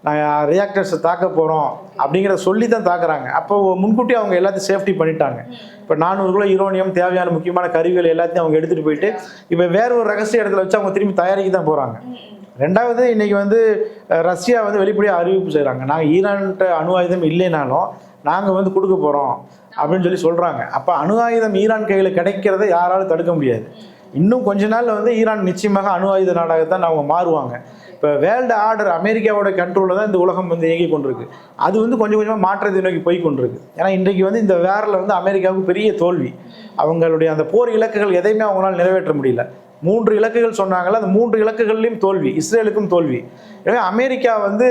நாங்கள் ரியாக்டர்ஸை தாக்க போகிறோம் அப்படிங்கிறத சொல்லி தான் தாக்குறாங்க. அப்போ முன்கூட்டி அவங்க எல்லாத்தையும் சேஃப்டி பண்ணிட்டாங்க. இப்போ 400 கிலோ யுரேனியம் தேவையான முக்கியமான கருவிகள் எல்லாத்தையும் அவங்க எடுத்துகிட்டு போயிட்டு இப்போ வேற ஒரு ரகசிய இடத்துல வச்சு அவங்க திரும்பி தயாரிக்க தான் போகிறாங்க. ரெண்டாவது இன்னைக்கு வந்து ரஷ்யா வந்து வெளிப்படையாக அறிவிப்பு செய்கிறாங்க, நாங்கள் ஈரான்கிட்ட அணு ஆயுதம் இல்லைனாலும் நாங்கள் வந்து கொடுக்க போகிறோம் அப்படின்னு சொல்லி சொல்கிறாங்க. அப்போ அணு ஆயுதம் ஈரான் கையில் கிடைக்கிறத யாராலும் தடுக்க முடியாது. இன்னும் கொஞ்ச நாளில் வந்து ஈரான் நிச்சயமாக அணு ஆயுத நாடாகத்தான் அவங்க மாறுவாங்க. இப்போ வேர்ல்டு ஆர்டர் அமெரிக்காவோட கண்ட்ரோலில் தான் இந்த உலகம் வந்து இயங்கி கொண்டிருக்கு. அது வந்து கொஞ்சம் கொஞ்சமாக மாற்றத்தை நோக்கி போய் கொண்டிருக்கு. ஏன்னா இன்றைக்கு வந்து இந்த வேரில் வந்து அமெரிக்காவுக்கு பெரிய தோல்வி. அவங்களுடைய அந்த போர் இலக்குகள் எதையுமே அவங்களால நிறைவேற்ற முடியல. 3 இலக்குகள் சொன்னாங்கல்ல, அந்த 3 இலக்குகள்லையும் தோல்வி, இஸ்ரேலுக்கும் தோல்வி. எனவே அமெரிக்கா வந்து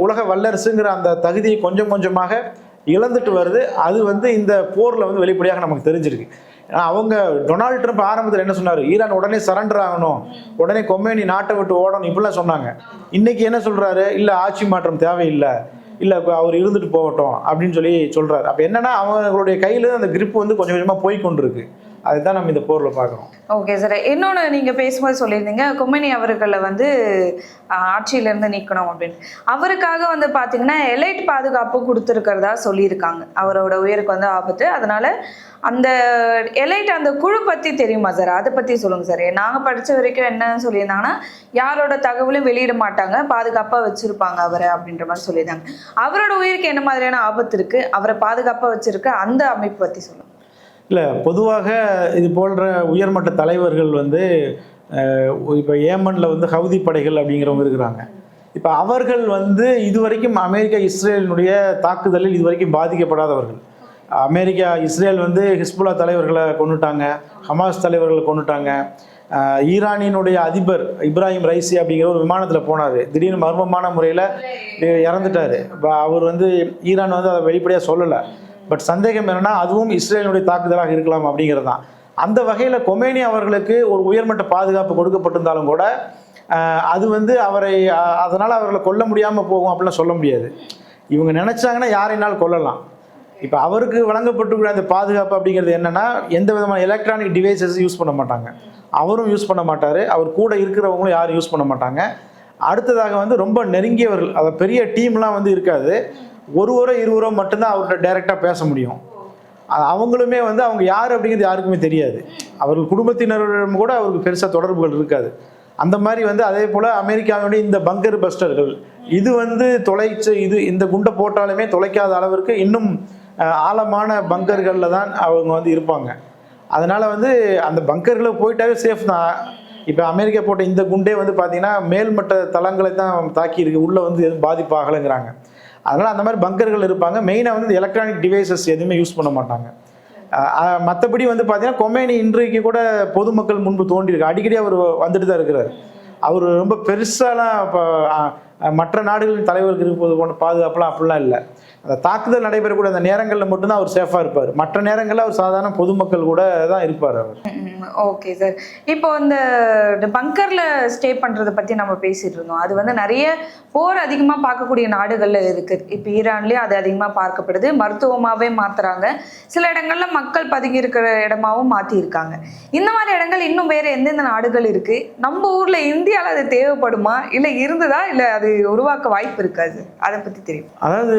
உலக வல்லரசுங்கிற அந்த தகுதியை கொஞ்சம் கொஞ்சமாக இழந்துட்டு வருது. அது வந்து இந்த போரில் வந்து வெளிப்படையாக நமக்கு தெரிஞ்சிருக்கு. அவங்க டொனால்டு ட்ரம்ப் ஆரம்பத்தில் என்ன சொன்னார், ஈரான் உடனே சரண்டர் ஆகணும், உடனே கொமேனி நாட்டை விட்டு ஓடணும் இப்படிலாம் சொன்னாங்க. இன்னைக்கு என்ன சொல்றாரு, இல்லை ஆட்சி மாற்றம் தேவையில்லை, இல்லை அவர் இருந்துட்டு போகட்டும் அப்படின்னு சொல்லி சொல்றாரு. அப்போ என்னன்னா அவங்களுடைய கையில் அந்த கிரிப் வந்து கொஞ்சம் கொஞ்சமாக போய் கொண்டிருக்கு. அதுதான் நம்ம இந்த போரில் பார்க்குறோம். Okay sir. இன்னொன்று நீங்கள் பேசும்போது சொல்லியிருந்தீங்க கொமேனி அவர்களை வந்து ஆட்சியிலேருந்து நீக்கணும் அப்படின்னு. அவருக்காக வந்து பார்த்தீங்கன்னா எலைட் பாதுகாப்பு கொடுத்துருக்கிறதா சொல்லியிருக்காங்க. அவரோட உயிருக்கு வந்து ஆபத்து, அதனால அந்த எலைட் அந்த குழு பற்றி தெரியுமா சார்? அதை பற்றி சொல்லுங்கள் சார். நாங்கள் படித்த வரைக்கும் என்ன சொல்லியிருந்தாங்கன்னா யாரோட தகவலும் வெளியிட மாட்டாங்க, பாதுகாப்பாக வச்சுருப்பாங்க அவரை அப்படின்ற மாதிரி சொல்லியிருந்தாங்க. அவரோட உயிருக்கு என்ன மாதிரியான ஆபத்து இருக்குது, அவரை பாதுகாப்பாக வச்சுருக்க அந்த அமைப்பு பற்றி சொல்லுங்கள். இல்லை, பொதுவாக இது போன்ற உயர்மட்ட தலைவர்கள் வந்து இப்போ ஏமனில் வந்து ஹவுதி படைகள் அப்படிங்கிறவங்க இருக்கிறாங்க. இப்போ அவர்கள் வந்து இதுவரைக்கும் அமெரிக்கா இஸ்ரேலினுடைய தாக்குதலில் இதுவரைக்கும் பாதிக்கப்படாதவர்கள். அமெரிக்கா இஸ்ரேல் வந்து ஹிஸ்புல்லா தலைவர்களை கொண்டுட்டாங்க, ஹமாஸ் தலைவர்களை கொண்டுட்டாங்க. ஈரானினுடைய அதிபர் இப்ராஹிம் ரைசி அப்படிங்கிற ஒரு விமானத்தில் போனார், திடீர்னு மர்மமான முறையில் இறந்துட்டார். அவர் வந்து ஈரான் வந்து அதை வெளிப்படையாக சொல்லலை. பட் சந்தேகம் என்னன்னா அதுவும் இஸ்ரேலினுடைய தாக்குதலாக இருக்கலாம் அப்படிங்கிறது தான். அந்த வகையில் கொமேனி அவர்களுக்கு ஒரு உயர்மட்ட பாதுகாப்பு கொடுக்கப்பட்டிருந்தாலும் கூட அது வந்து அதனால் அவர்களை கொல்ல முடியாமல் போகும் அப்படிலாம் சொல்ல முடியாது. இவங்க நினச்சாங்கன்னா யாரைனாலும் கொல்லலாம். இப்போ அவருக்கு வழங்கப்பட்டுள்ள அந்த பாதுகாப்பு அப்படிங்கிறது என்னன்னா எந்த விதமான எலக்ட்ரானிக் டிவைசஸ் யூஸ் பண்ண மாட்டாங்க, அவரும் யூஸ் பண்ண மாட்டார், அவர் கூட இருக்கிறவங்களும் யாரும் யூஸ் பண்ண மாட்டாங்க. அடுத்ததாக வந்து ரொம்ப நெருங்கியவர்கள், அதை பெரிய டீம்லாம் வந்து இருக்காது, ஒருவரோ இருவரோ மட்டும்தான் அவர்கிட்ட டைரெக்டாக பேச முடியும். அவங்களுமே வந்து அவங்க யார் அப்படிங்கிறது யாருக்குமே தெரியாது. அவர்கள் குடும்பத்தினரிடம் கூட அவருக்கு பெருசாக தொடர்புகள் இருக்காது. அந்த மாதிரி வந்து அதே போல் அமெரிக்காவுடைய இந்த பங்கர் பஸ்டர்கள் இது வந்து இந்த குண்டை போட்டாலுமே தொலைக்காத அளவிற்கு இன்னும் ஆழமான பங்கர்களில் தான் அவங்க வந்து இருப்பாங்க. அதனால் வந்து அந்த பங்கர்களில் போயிட்டாவே சேஃப் தான். இப்போ அமெரிக்கா போட்ட இந்த குண்டே வந்து பார்த்திங்கன்னா மேல்மட்ட தளங்களை தான் தாக்கியிருக்கு, உள்ளே வந்து எதுவும் பாதிப்பு ஆகலைங்கிறாங்க. அதனால் அந்த மாதிரி பங்கர்கள் இருப்பாங்க. மெயினாக வந்து எலக்ட்ரானிக் டிவைசஸ் எதுவுமே யூஸ் பண்ண மாட்டாங்க. மற்றபடி வந்து பார்த்தீங்கன்னா கொமேனி இன்றைக்கு கூட பொதுமக்கள் முன்பு தோன்றியிருக்கு, அடிக்கடி அவர் வந்துட்டு தான் இருக்கிறார். அவர் ரொம்ப பெருசாலாம் இப்போ மற்ற நாடுகளின் தலைவருக்கு இருப்பது போன்ற பாதுகாப்புலாம் அப்படிலாம் இல்லை. அந்த தாக்குதல் நடைபெறக்கூடிய அந்த நேரங்களில் மட்டும்தான் அவர் சேஃபாக இருப்பார். மற்ற நேரங்களில் அவர் சாதாரண பொதுமக்கள் கூட தான் இருப்பார் அவர். Okay sir. இப்போ இந்த பங்கரில் ஸ்டே பண்ணுறதை பற்றி நம்ம பேசிகிட்டு இருந்தோம். அது வந்து நிறைய போர் அதிகமாக பார்க்கக்கூடிய நாடுகளில் இருக்குது. இப்போ ஈரான்லேயும் அது அதிகமாக பார்க்கப்படுது, மருத்துவமாகவே மாற்றுறாங்க, சில இடங்களில் மக்கள் பதுங்கி இருக்கிற இடமாவும் மாற்றிருக்காங்க. இந்த மாதிரி இடங்கள் இன்னும் வேறு எந்தெந்த நாடுகள் இருக்குது? நம்ம ஊரில் இந்தியாவில் அது தேவைப்படுமா, இல்லை இருந்ததா, இல்லை அது உருவாக்க வாய்ப்பு இருக்காது? அதை பற்றி தெரியும். அதாவது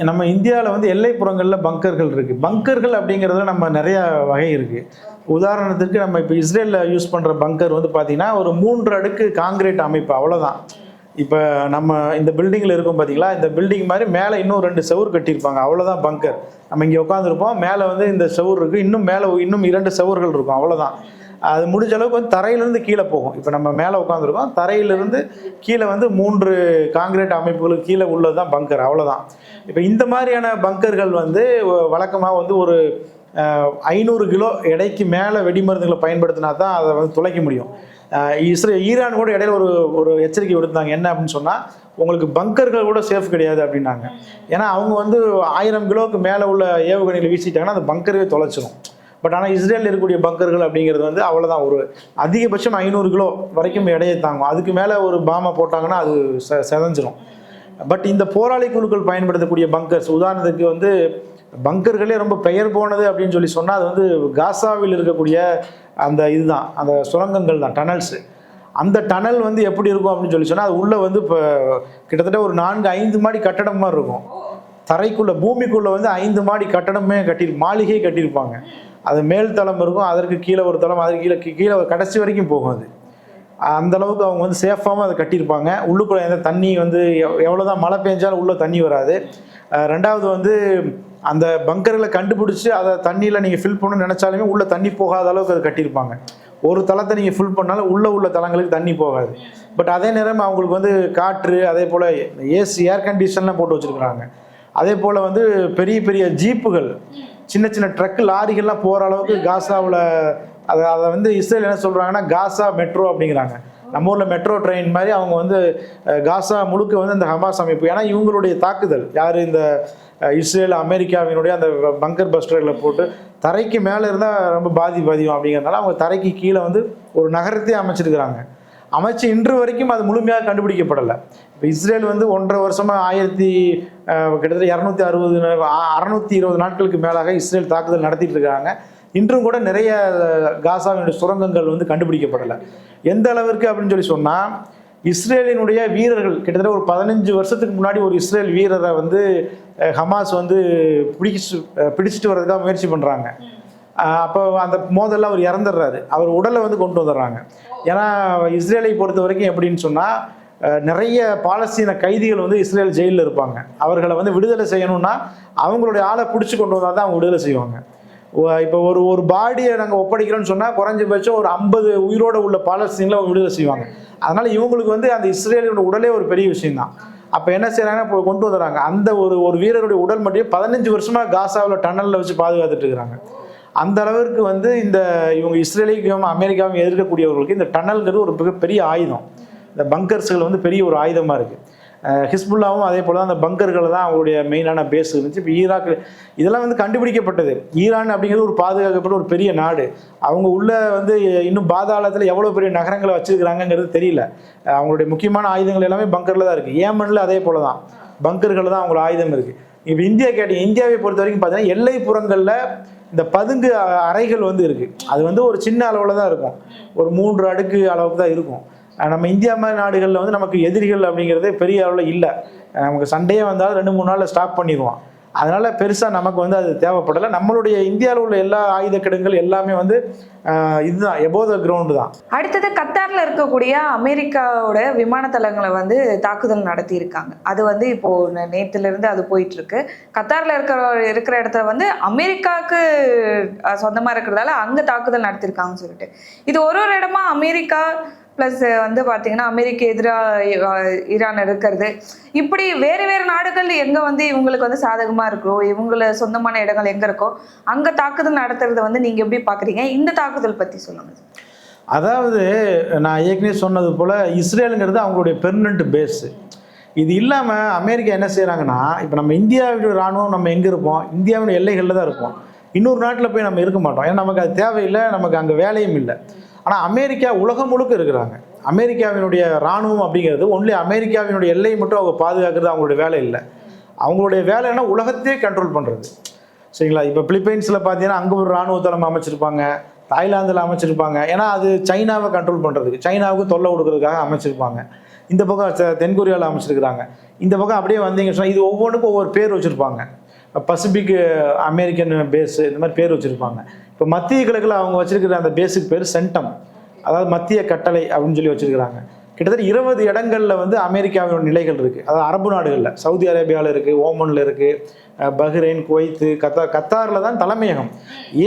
நம்ம இந்தியாவில் வந்து எல்லைப்புறங்களில் பங்கர்கள் இருக்குது. பங்கர்கள் அப்படிங்கிறதுல நம்ம நிறையா வகை இருக்குது. உதாரணத்துக்கு நம்ம இப்போ இஸ்ரேலில் யூஸ் பண்ணுற பங்கர் வந்து பார்த்திங்கன்னா ஒரு 3 அடுக்கு காங்கிரீட் அமைப்பு, அவ்வளோதான். இப்போ நம்ம இந்த பில்டிங்கில் இருக்கும் பார்த்தீங்களா, இந்த பில்டிங் மாதிரி மேலே இன்னும் 2 செவுர் கட்டியிருப்பாங்க, அவ்வளோதான் பங்கர். நம்ம இங்கே உட்காந்துருப்போம், மேலே வந்து இந்த செவுர் இருக்குது, இன்னும் 2 செவுர்கள் இருக்கும், அவ்வளோதான். அது முடிஞ்ச அளவுக்கு வந்து தரையிலேருந்து கீழே போகும். இப்போ நம்ம மேலே உட்காந்துருக்கோம், தரையிலிருந்து கீழே வந்து 3 காங்கிரீட் அமைப்புகளுக்கு கீழே உள்ளது தான் பங்கர், அவ்வளோதான். இப்போ இந்த மாதிரியான பங்கர்கள் வந்து வழக்கமாக வந்து ஒரு 500 கிலோ எடைக்கு மேலே வெடிமருந்துகளை பயன்படுத்தினா தான் அதை வந்து துளைக்க முடியும். ஈரான் கூட இடையில ஒரு எச்சரிக்கை விடுத்தாங்க, என்ன அப்படின்னு சொன்னால், உங்களுக்கு பங்கர்கள் கூட சேஃப் கிடையாது அப்படின்னாங்க. ஏன்னா அவங்க வந்து 1000 கிலோவுக்கு மேலே உள்ள ஏவுகணைகளை வீசிட்டாங்கன்னா அந்த பங்கரே தொலைச்சிடும். பட் ஆனால் இஸ்ரேலில் இருக்கக்கூடிய பங்கர்கள் அப்படிங்கிறது வந்து அவ்வளோதான், ஒரு அதிகபட்சம் 500 கிலோ வரைக்கும் எடையை தாங்கும். அதுக்கு மேலே ஒரு பாமை போட்டாங்கன்னா அது செதஞ்சிரும். பட் இந்த போராளி குழுக்கள் பயன்படுத்தக்கூடிய பங்கர்ஸ், உதாரணத்துக்கு வந்து பங்கர்களே ரொம்ப பெயர் போனது அப்படின்னு சொல்லி சொன்னால், அது வந்து காசாவில் இருக்கக்கூடிய அந்த இதுதான், அந்த சுரங்கங்கள் தான், டனல்ஸு. அந்த டனல் வந்து எப்படி இருக்கும் அப்படின்னு சொல்லி சொன்னால், அது உள்ளே வந்து இப்போ கிட்டத்தட்ட ஒரு 4-5 மாடி கட்டடம் மாதிரி இருக்கும். தரைக்குள்ளே பூமிக்குள்ளே வந்து 5 மாடி கட்டடமே மாளிகை கட்டியிருப்பாங்க. அது மேல் தளம் இருக்கும், அதற்கு கீழே ஒரு தளம், அதுக்கு கீழே கடைசி வரைக்கும் போகும். அது அந்தளவுக்கு அவங்க வந்து சேஃபாகவும் அதை கட்டியிருப்பாங்க. உள்ளுக்குள்ளே எந்த தண்ணி வந்து எவ்வளோதான் மழை பெஞ்சாலும் உள்ளே தண்ணி வராது. ரெண்டாவது வந்து அந்த பங்கர்களை கண்டுபிடிச்சி அதை தண்ணியில் நீங்கள் ஃபில் பண்ணணும்னு நினச்சாலுமே உள்ளே தண்ணி போகாத அளவுக்கு அதை கட்டியிருப்பாங்க. ஒரு தளத்தை நீங்கள் ஃபில் பண்ணாலும் உள்ள தளங்களுக்கு தண்ணி போகாது. பட் அதே நேரம் அவங்களுக்கு வந்து காற்று, அதே போல் ஏர் கண்டிஷன்லாம் போட்டு வச்சுருக்குறாங்க. அதே போல் வந்து பெரிய பெரிய ஜீப்புகள், சின்ன ட்ரக் லாரிகள்லாம் போகிற அளவுக்கு காசாவில் அதை வந்து இஸ்ரேல் என்ன சொல்கிறாங்கன்னா காசா மெட்ரோ அப்படிங்கிறாங்க. நம்ம ஊரில் மெட்ரோ ட்ரெயின் மாதிரி அவங்க வந்து காசா முழுக்க வந்து இந்த ஹமாஸ் அமைப்பு. ஏன்னா இவங்களுடைய தாக்குதல் யார், இந்த இஸ்ரேல் அமெரிக்காவினுடைய அந்த பங்கர் பஸ்டர்களை போட்டு தரைக்கு மேலே இருந்தால் ரொம்ப பாதிக்கும் அப்படிங்கிறதுனால அவங்க தரைக்கு கீழே வந்து ஒரு நகரத்தையே அமைச்சிருக்கிறாங்க. அமைச்சு இன்று வரைக்கும் அது முழுமையாக கண்டுபிடிக்கப்படலை. இப்போ இஸ்ரேல் வந்து 1.5 வருஷமாக கிட்டத்தட்ட 620 நாட்களுக்கு மேலாக இஸ்ரேல் தாக்குதல் நடத்திட்டு இருக்காங்க. இன்றும் கூட நிறைய காசாவினுடைய சுரங்கங்கள் வந்து கண்டுபிடிக்கப்படலை. எந்த அளவிற்கு அப்படின்னு சொல்லி சொன்னால், இஸ்ரேலினுடைய வீரர்கள் கிட்டத்தட்ட ஒரு 15 வருஷத்துக்கு முன்னாடி ஒரு இஸ்ரேல் வீரரை வந்து ஹமாஸ் வந்து பிடிச்சிட்டு வர்றதுக்காக முயற்சி பண்ணுறாங்க. அப்போ அந்த மோதலில் அவர் இறந்துடுறாரு. அவர் உடலை வந்து கொண்டு வந்துடுறாங்க. ஏன்னா இஸ்ரேலை பொறுத்த வரைக்கும் எப்படின்னு சொன்னால், நிறைய பாலஸ்தீன கைதிகள் வந்து இஸ்ரேல் ஜெயிலில் இருப்பாங்க. அவர்களை வந்து விடுதலை செய்யணும்னா அவங்களுடைய ஆளை பிடிச்சி கொண்டு வந்தால் தான் அவங்க விடுதலை செய்வாங்க. இப்போ ஒரு பாடியை நாங்கள் ஒப்படைக்கிறோன்னு சொன்னால் குறைஞ்சபட்சம் ஒரு 50 உயிரோடு உள்ள பாலஸ்தீனில் அவங்க விடுதலை செய்வாங்க. அதனால் இவங்களுக்கு வந்து அந்த இஸ்ரேலியோட உடலே ஒரு பெரிய விஷயம்தான். அப்போ என்ன செய்கிறாங்கன்னா, இப்போ கொண்டு வந்துடுறாங்க. அந்த ஒரு வீரருடைய உடல் மட்டும் 15 வருஷமாக காசாவில் டனலில் வச்சு பாதுகாத்துட்டு இருக்கிறாங்க. அந்த அளவிற்கு வந்து இவங்க இஸ்ரேலையும் அமெரிக்காவும் எதிர்க்கக்கூடியவர்களுக்கு இந்த டனல்ங்கிறது ஒரு மிகப்பெரிய ஆயுதம். இந்த பங்கர்ஸ்கள் வந்து பெரிய ஒரு ஆயுதமாக இருக்குது. ஹிஸ்புல்லாவும் அதே போல் தான் அந்த பங்கர்களை தான் அவங்களுடைய மெயினான பேஸ் இருந்துச்சு. இப்போ ஈராக் இதெல்லாம் வந்து கண்டுபிடிக்கப்பட்டது. ஈரான் அப்படிங்கிறது ஒரு பாதுகாக்கப்பட்ட ஒரு பெரிய நாடு. அவங்க உள்ள வந்து இன்னும் பாதாளத்தில் எவ்வளோ பெரிய நகரங்களை வச்சுருக்கிறாங்கங்கிறது தெரியல. அவங்களுடைய முக்கியமான ஆயுதங்கள் எல்லாமே பங்கரில் தான் இருக்குது. ஏமனில் அதே போல் தான் பங்கர்கள் தான் அவங்களோட ஆயுதம் இருக்குது. இப்போ இந்தியாவை பொறுத்த வரைக்கும் பார்த்தீங்கன்னா, எல்லைப்புறங்களில் இந்த பதுங்கு அறைகள் வந்து இருக்குது. அது வந்து ஒரு சின்ன அளவில் தான் இருக்கும், ஒரு 3 அடுக்கு அளவுக்கு தான் இருக்கும். நம்ம இந்தியா மாதிரி நாடுகளில் வந்து நமக்கு எதிரிகள் அப்படிங்கிறதே பெரிய அளவில் இல்லை. நமக்கு சண்டையே வந்தாலும் 2-3 நாளில் ஸ்டாப் பண்ணிடுவோம். அதனால் பெருசாக நமக்கு வந்து அது தேவைப்படலை. நம்மளுடைய இந்தியாவில் உள்ள எல்லா ஆயுத கிடங்குகள் எல்லாமே வந்து இதுதான், எபோவ் த கிரவுண்டு தான். அடுத்தது கத்தாரில் இருக்கக்கூடிய அமெரிக்காவோட விமான தளங்களை வந்து தாக்குதல் நடத்தியிருக்காங்க. அது வந்து இப்போது நேற்றுலேருந்து அது போயிட்டுருக்கு. கத்தாரில் இருக்கிற இடத்துல வந்து அமெரிக்காவுக்கு சொந்தமாக இருக்கிறதால அங்கே தாக்குதல் நடத்தியிருக்காங்கன்னு சொல்லிட்டு, இது ஒரு இடமா அமெரிக்கா ப்ளஸ் வந்து பார்த்தீங்கன்னா அமெரிக்க எதிராக ஈரான் இருக்கிறது, இப்படி வேறு நாடுகள் எங்கே வந்து இவங்களுக்கு வந்து சாதகமாக இருக்கோ, இவங்கள சொந்தமான இடங்கள் எங்கே இருக்கோ அங்கே தாக்குதல் நடத்துறதை வந்து நீங்கள் எப்படி பார்க்குறீங்க? இந்த தாக்குதல் பற்றி சொல்லுங்கள். அதாவது நான் ஏற்கனவே சொன்னது போல் இஸ்ரேலுங்கிறது அவங்களுடைய பெர்மனண்ட் பேஸு. இது இல்லாமல் அமெரிக்கா என்ன செய்கிறாங்கன்னா, இப்போ நம்ம இந்தியாவுடைய இராணுவம் நம்ம எங்கே இருப்போம், இந்தியாவுடைய எல்லைகளில் தான் இருப்போம். இன்னொரு நாட்டில் போய் நம்ம இருக்க மாட்டோம். ஏன்னா நமக்கு அது தேவையில்லை, நமக்கு அங்கே வேலையும் இல்லை. ஆனால் அமெரிக்கா உலகம் முழுக்க இருக்கிறாங்க. அமெரிக்காவினுடைய இராணுவம் அப்படிங்கிறது ஒன்லி அமெரிக்காவினுடைய எல்லையை மட்டும் அவங்க பாதுகாக்கிறது அவங்களுடைய வேலை இல்லை. அவங்களுடைய வேலைன்னா உலகத்தையே கண்ட்ரோல் பண்ணுறது. சரிங்களா? இப்போ பிலிப்பைன்ஸில் பார்த்தீங்கன்னா அங்கே ஒரு இராணுவ தளம் அமைச்சிருப்பாங்க, தாய்லாந்தில் அமைச்சிருப்பாங்க. ஏன்னா அது சைனாவை கண்ட்ரோல் பண்ணுறதுக்கு, சைனாவுக்கு தொல்லை கொடுக்கறதுக்காக அமைச்சிருப்பாங்க. இந்த பக்கம் தென்கொரியாவில் அமைச்சிருக்கிறாங்க. இந்த பக்கம் அப்படியே வந்தீங்கன்னு சொன்னால் இது ஒவ்வொன்றுக்கும் ஒவ்வொரு பேர் வச்சுருப்பாங்க. பசிபிக் அமெரிக்கன் பேஸு இந்த மாதிரி பேர் வச்சுருப்பாங்க. இப்போ மத்திய கிழக்கில் அவங்க வச்சுருக்கிற அந்த பேஸுக்கு பேர் சென்டம், அதாவது மத்திய கட்டளை அப்படின்னு சொல்லி வச்சுருக்கிறாங்க. கிட்டத்தட்ட 20 இடங்கள்ல வந்து அமெரிக்காவினோட நிலைகள் இருக்குது. அதாவது அரபு நாடுகளில் சவுதி அரேபியாவில் இருக்குது, ஓமனில் இருக்குது, பஹ்ரைன், குவைத்து, கத்தாரில் தான் தலைமையகம்.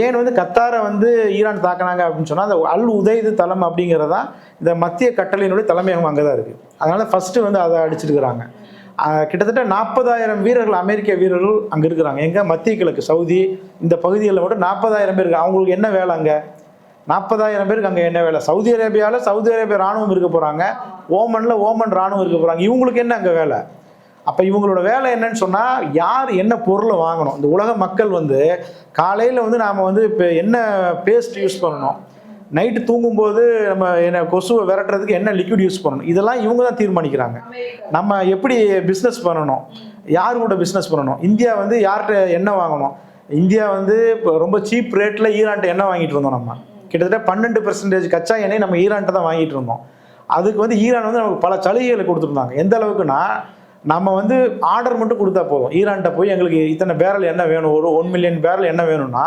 ஏன் வந்து கத்தாரை வந்து ஈரான் தாக்கினாங்க அப்படின்னு சொன்னால் அந்த அல் உதைது தளம் அப்படிங்கிறதான் இந்த மத்திய கட்டளையினுடைய தலைமையகம் அங்கே தான் இருக்குது. அதனால் ஃபஸ்ட்டு வந்து அதை அடிச்சிருக்கிறாங்க. கிட்டத்தட்ட 40,000 வீரர்கள், அமெரிக்க வீரர்கள் அங்கே இருக்கிறாங்க. எங்கே? மத்திய கிழக்கு சவுதி இந்த பகுதிகளில் மட்டும் 40,000 பேர் இருக்கு. அவங்களுக்கு என்ன வேலை அங்கே? 40,000 பேருக்கு அங்கே என்ன வேலை? சவுதி அரேபியாவில் சவுதி அரேபியா ராணுவம் இருக்க போகிறாங்க, ஓமனில் ஓமன் ராணுவம் இருக்க போகிறாங்க. இவங்களுக்கு என்ன அங்கே வேலை? அப்போ இவங்களோட வேலை என்னன்னு சொன்னால் யார் என்ன பொருளை வாங்கணும். இந்த உலக மக்கள் வந்து காலையில் வந்து நாம் வந்து இப்போ என்ன பேஸ்ட் யூஸ் பண்ணணும், நைட்டு தூங்கும்போது நம்ம என்ன கொசுவை விரட்டுறதுக்கு என்ன லிக்விட் யூஸ் பண்ணணும், இதெல்லாம் இவங்க தான் தீர்மானிக்கிறாங்க. நம்ம எப்படி பிஸ்னஸ் பண்ணணும், யார் கூட பிஸ்னஸ் பண்ணணும், இந்தியா வந்து யார்கிட்ட எண்ணெய் வாங்கணும். இந்தியா வந்து இப்போ ரொம்ப சீப் ரேட்டில் ஈரான்ட்ட எண்ணெய் வாங்கிட்டு இருந்தோம். நம்ம கிட்டத்தட்ட 12% கச்சா எண்ணெய் நம்ம ஈரான்ட்ட தான் வாங்கிட்டு இருந்தோம். அதுக்கு வந்து ஈரான் வந்து நமக்கு பல சலுகைகளை கொடுத்துருந்தாங்க. எந்த அளவுக்குன்னா, நம்ம வந்து ஆர்டர் மட்டும் கொடுத்தா போதும். ஈரான்கிட்ட போய் எங்களுக்கு இத்தனை பேரல் எண்ணெய் வேணும், ஒரு 1 மில்லியன் பேரல் எண்ணெய் வேணும்னா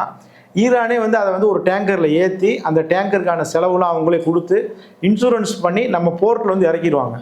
ஈரானே வந்து அதை வந்து ஒரு டேங்கரில் ஏற்றி அந்த டேங்கருக்கான செலவுலாம் அவங்களே கொடுத்து இன்சூரன்ஸ் பண்ணி நம்ம போர்ட்டில் வந்து இறக்கிடுவாங்க.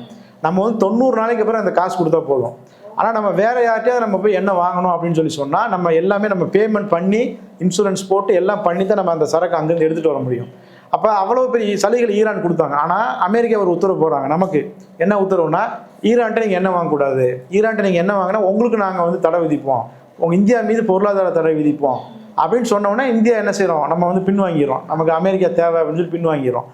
நம்ம வந்து 90 நாளைக்கு அப்புறம் அந்த காசு கொடுத்தா போதும். ஆனால் நம்ம வேறு யார்கிட்டயாவது நம்ம போய் என்ன வாங்கணும் அப்படின்னு சொல்லி சொன்னால் நம்ம எல்லாமே நம்ம பேமெண்ட் பண்ணி இன்சூரன்ஸ் போட்டு எல்லாம் பண்ணி தான் நம்ம அந்த சரக்கு அங்கேருந்து எடுத்துகிட்டு வர முடியும். அப்போ அவ்வளோ பெரிய சலுகைகள் ஈரான் கொடுத்தாங்க. ஆனால் அமெரிக்கா ஒரு உத்தரவு போடுறாங்க. நமக்கு என்ன உத்தரவுனா, ஈரான்ட்ட நீங்கள் எண்ணெய் வாங்கக்கூடாது, ஈரான்ட்ட நீங்கள் எண்ணெய் வாங்கினா உங்களுக்கு நாங்கள் வந்து தடை விதிப்போம், உங்கள் இந்தியா மீது பொருளாதார தடை விதிப்போம் அப்படின்னு சொன்னோன்னா இந்தியா என்ன செய்கிறோம், நம்ம வந்து பின்வாங்கிடுறோம். நமக்கு அமெரிக்கா தேவை அப்படின்னு சொல்லி பின்வாங்கிடுறோம்.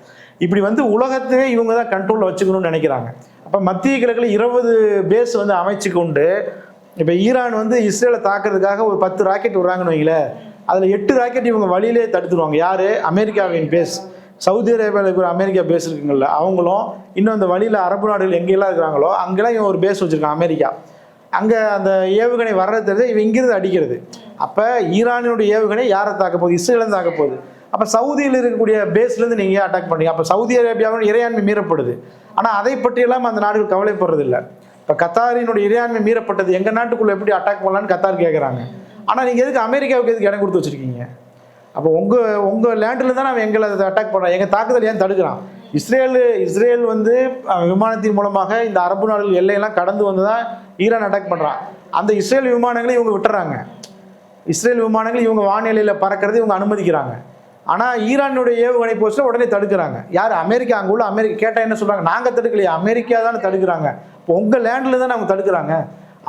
இப்படி வந்து உலகத்தையே இவங்க தான் கண்ட்ரோலில் வச்சுக்கணும்னு நினைக்கிறாங்க. அப்போ மத்திய கிழக்கில் 20 பேஸ் வந்து அமைச்சு கொண்டு இப்போ ஈரான் வந்து இஸ்ரேலை தாக்குறதுக்காக ஒரு 10 ராக்கெட் விடுறாங்கன்னு வைங்களேன், அதில் 8 ராக்கெட் இவங்க வழியிலே தடுத்துருவாங்க. யார்? அமெரிக்காவின் பேஸ். சவுதி அரேபியாவில் இருக்கிற அமெரிக்கா பேஸ் இருக்குங்கள்ல அவங்களும், இன்னும் அந்த வழியில் அரபு நாடுகள் எங்கெல்லாம் இருக்கிறாங்களோ அங்கெல்லாம் இவன் ஒரு பேஸ் வச்சுருக்கான் அமெரிக்கா. அங்கே அந்த ஏவுகணை வர்றது தெரிஞ்சு இவன் இங்கிருந்து அடிக்கிறது. அப்போ ஈரானினுடைய ஏவுகணை யாரை தாக்க போகுது? இஸ்ரேலை தாக்க போகுது. அப்போ சவுதியில் இருக்கக்கூடிய பேஸ்லேருந்து நீங்கள் அட்டாக் பண்ணுறீங்க. அப்போ சவுதி அரேபியாவின் இறையாண்மை மீறப்படுது. ஆனால் அதை பற்றியெல்லாம் அந்த நாடுகள் கவலைப்படுறதில்லை. இப்போ கத்தாரினுடைய இறையாண்மை மீறப்பட்டது, எங்கள் நாட்டுக்குள்ளே எப்படி அட்டாக் பண்ணலான்னு கத்தார் கேட்குறாங்க. ஆனால் நீங்கள் எதுக்கு அமெரிக்காவுக்கு எதுக்கு இடம் கொடுத்து வச்சுருக்கீங்க? அப்போ உங்கள் லேண்டில் தான் நம்ம எங்களை அதை அட்டாக் பண்ணுறோம், எங்கள் தாக்குதல் ஏன் தடுக்கிறான்? இஸ்ரேல் வந்து விமானத்தின் மூலமாக இந்த அரபு நாடுகள் எல்லையெல்லாம் கடந்து வந்து தான் ஈரான் அட்டாக் பண்ணுறான். அந்த இஸ்ரேல் விமானங்களை இவங்க விட்டுறாங்க. இஸ்ரேல் விமானங்கள் இவங்க வானிலையில் பறக்கிறது இவங்க அனுமதிக்கிறாங்க. ஆனால் ஈரானுடைய ஏவுகணை போஸ்ட்டில் உடனே தடுக்கிறாங்க. யார்? அமெரிக்கா. அங்கே உள்ள அமெரிக்கா கேட்டால் என்ன சொல்கிறாங்க? நாங்கள் தடுக்கலையா, அமெரிக்கா தானே தடுக்கிறாங்க. இப்போ உங்கள் லேண்டில் தான் அவங்க தடுக்கிறாங்க.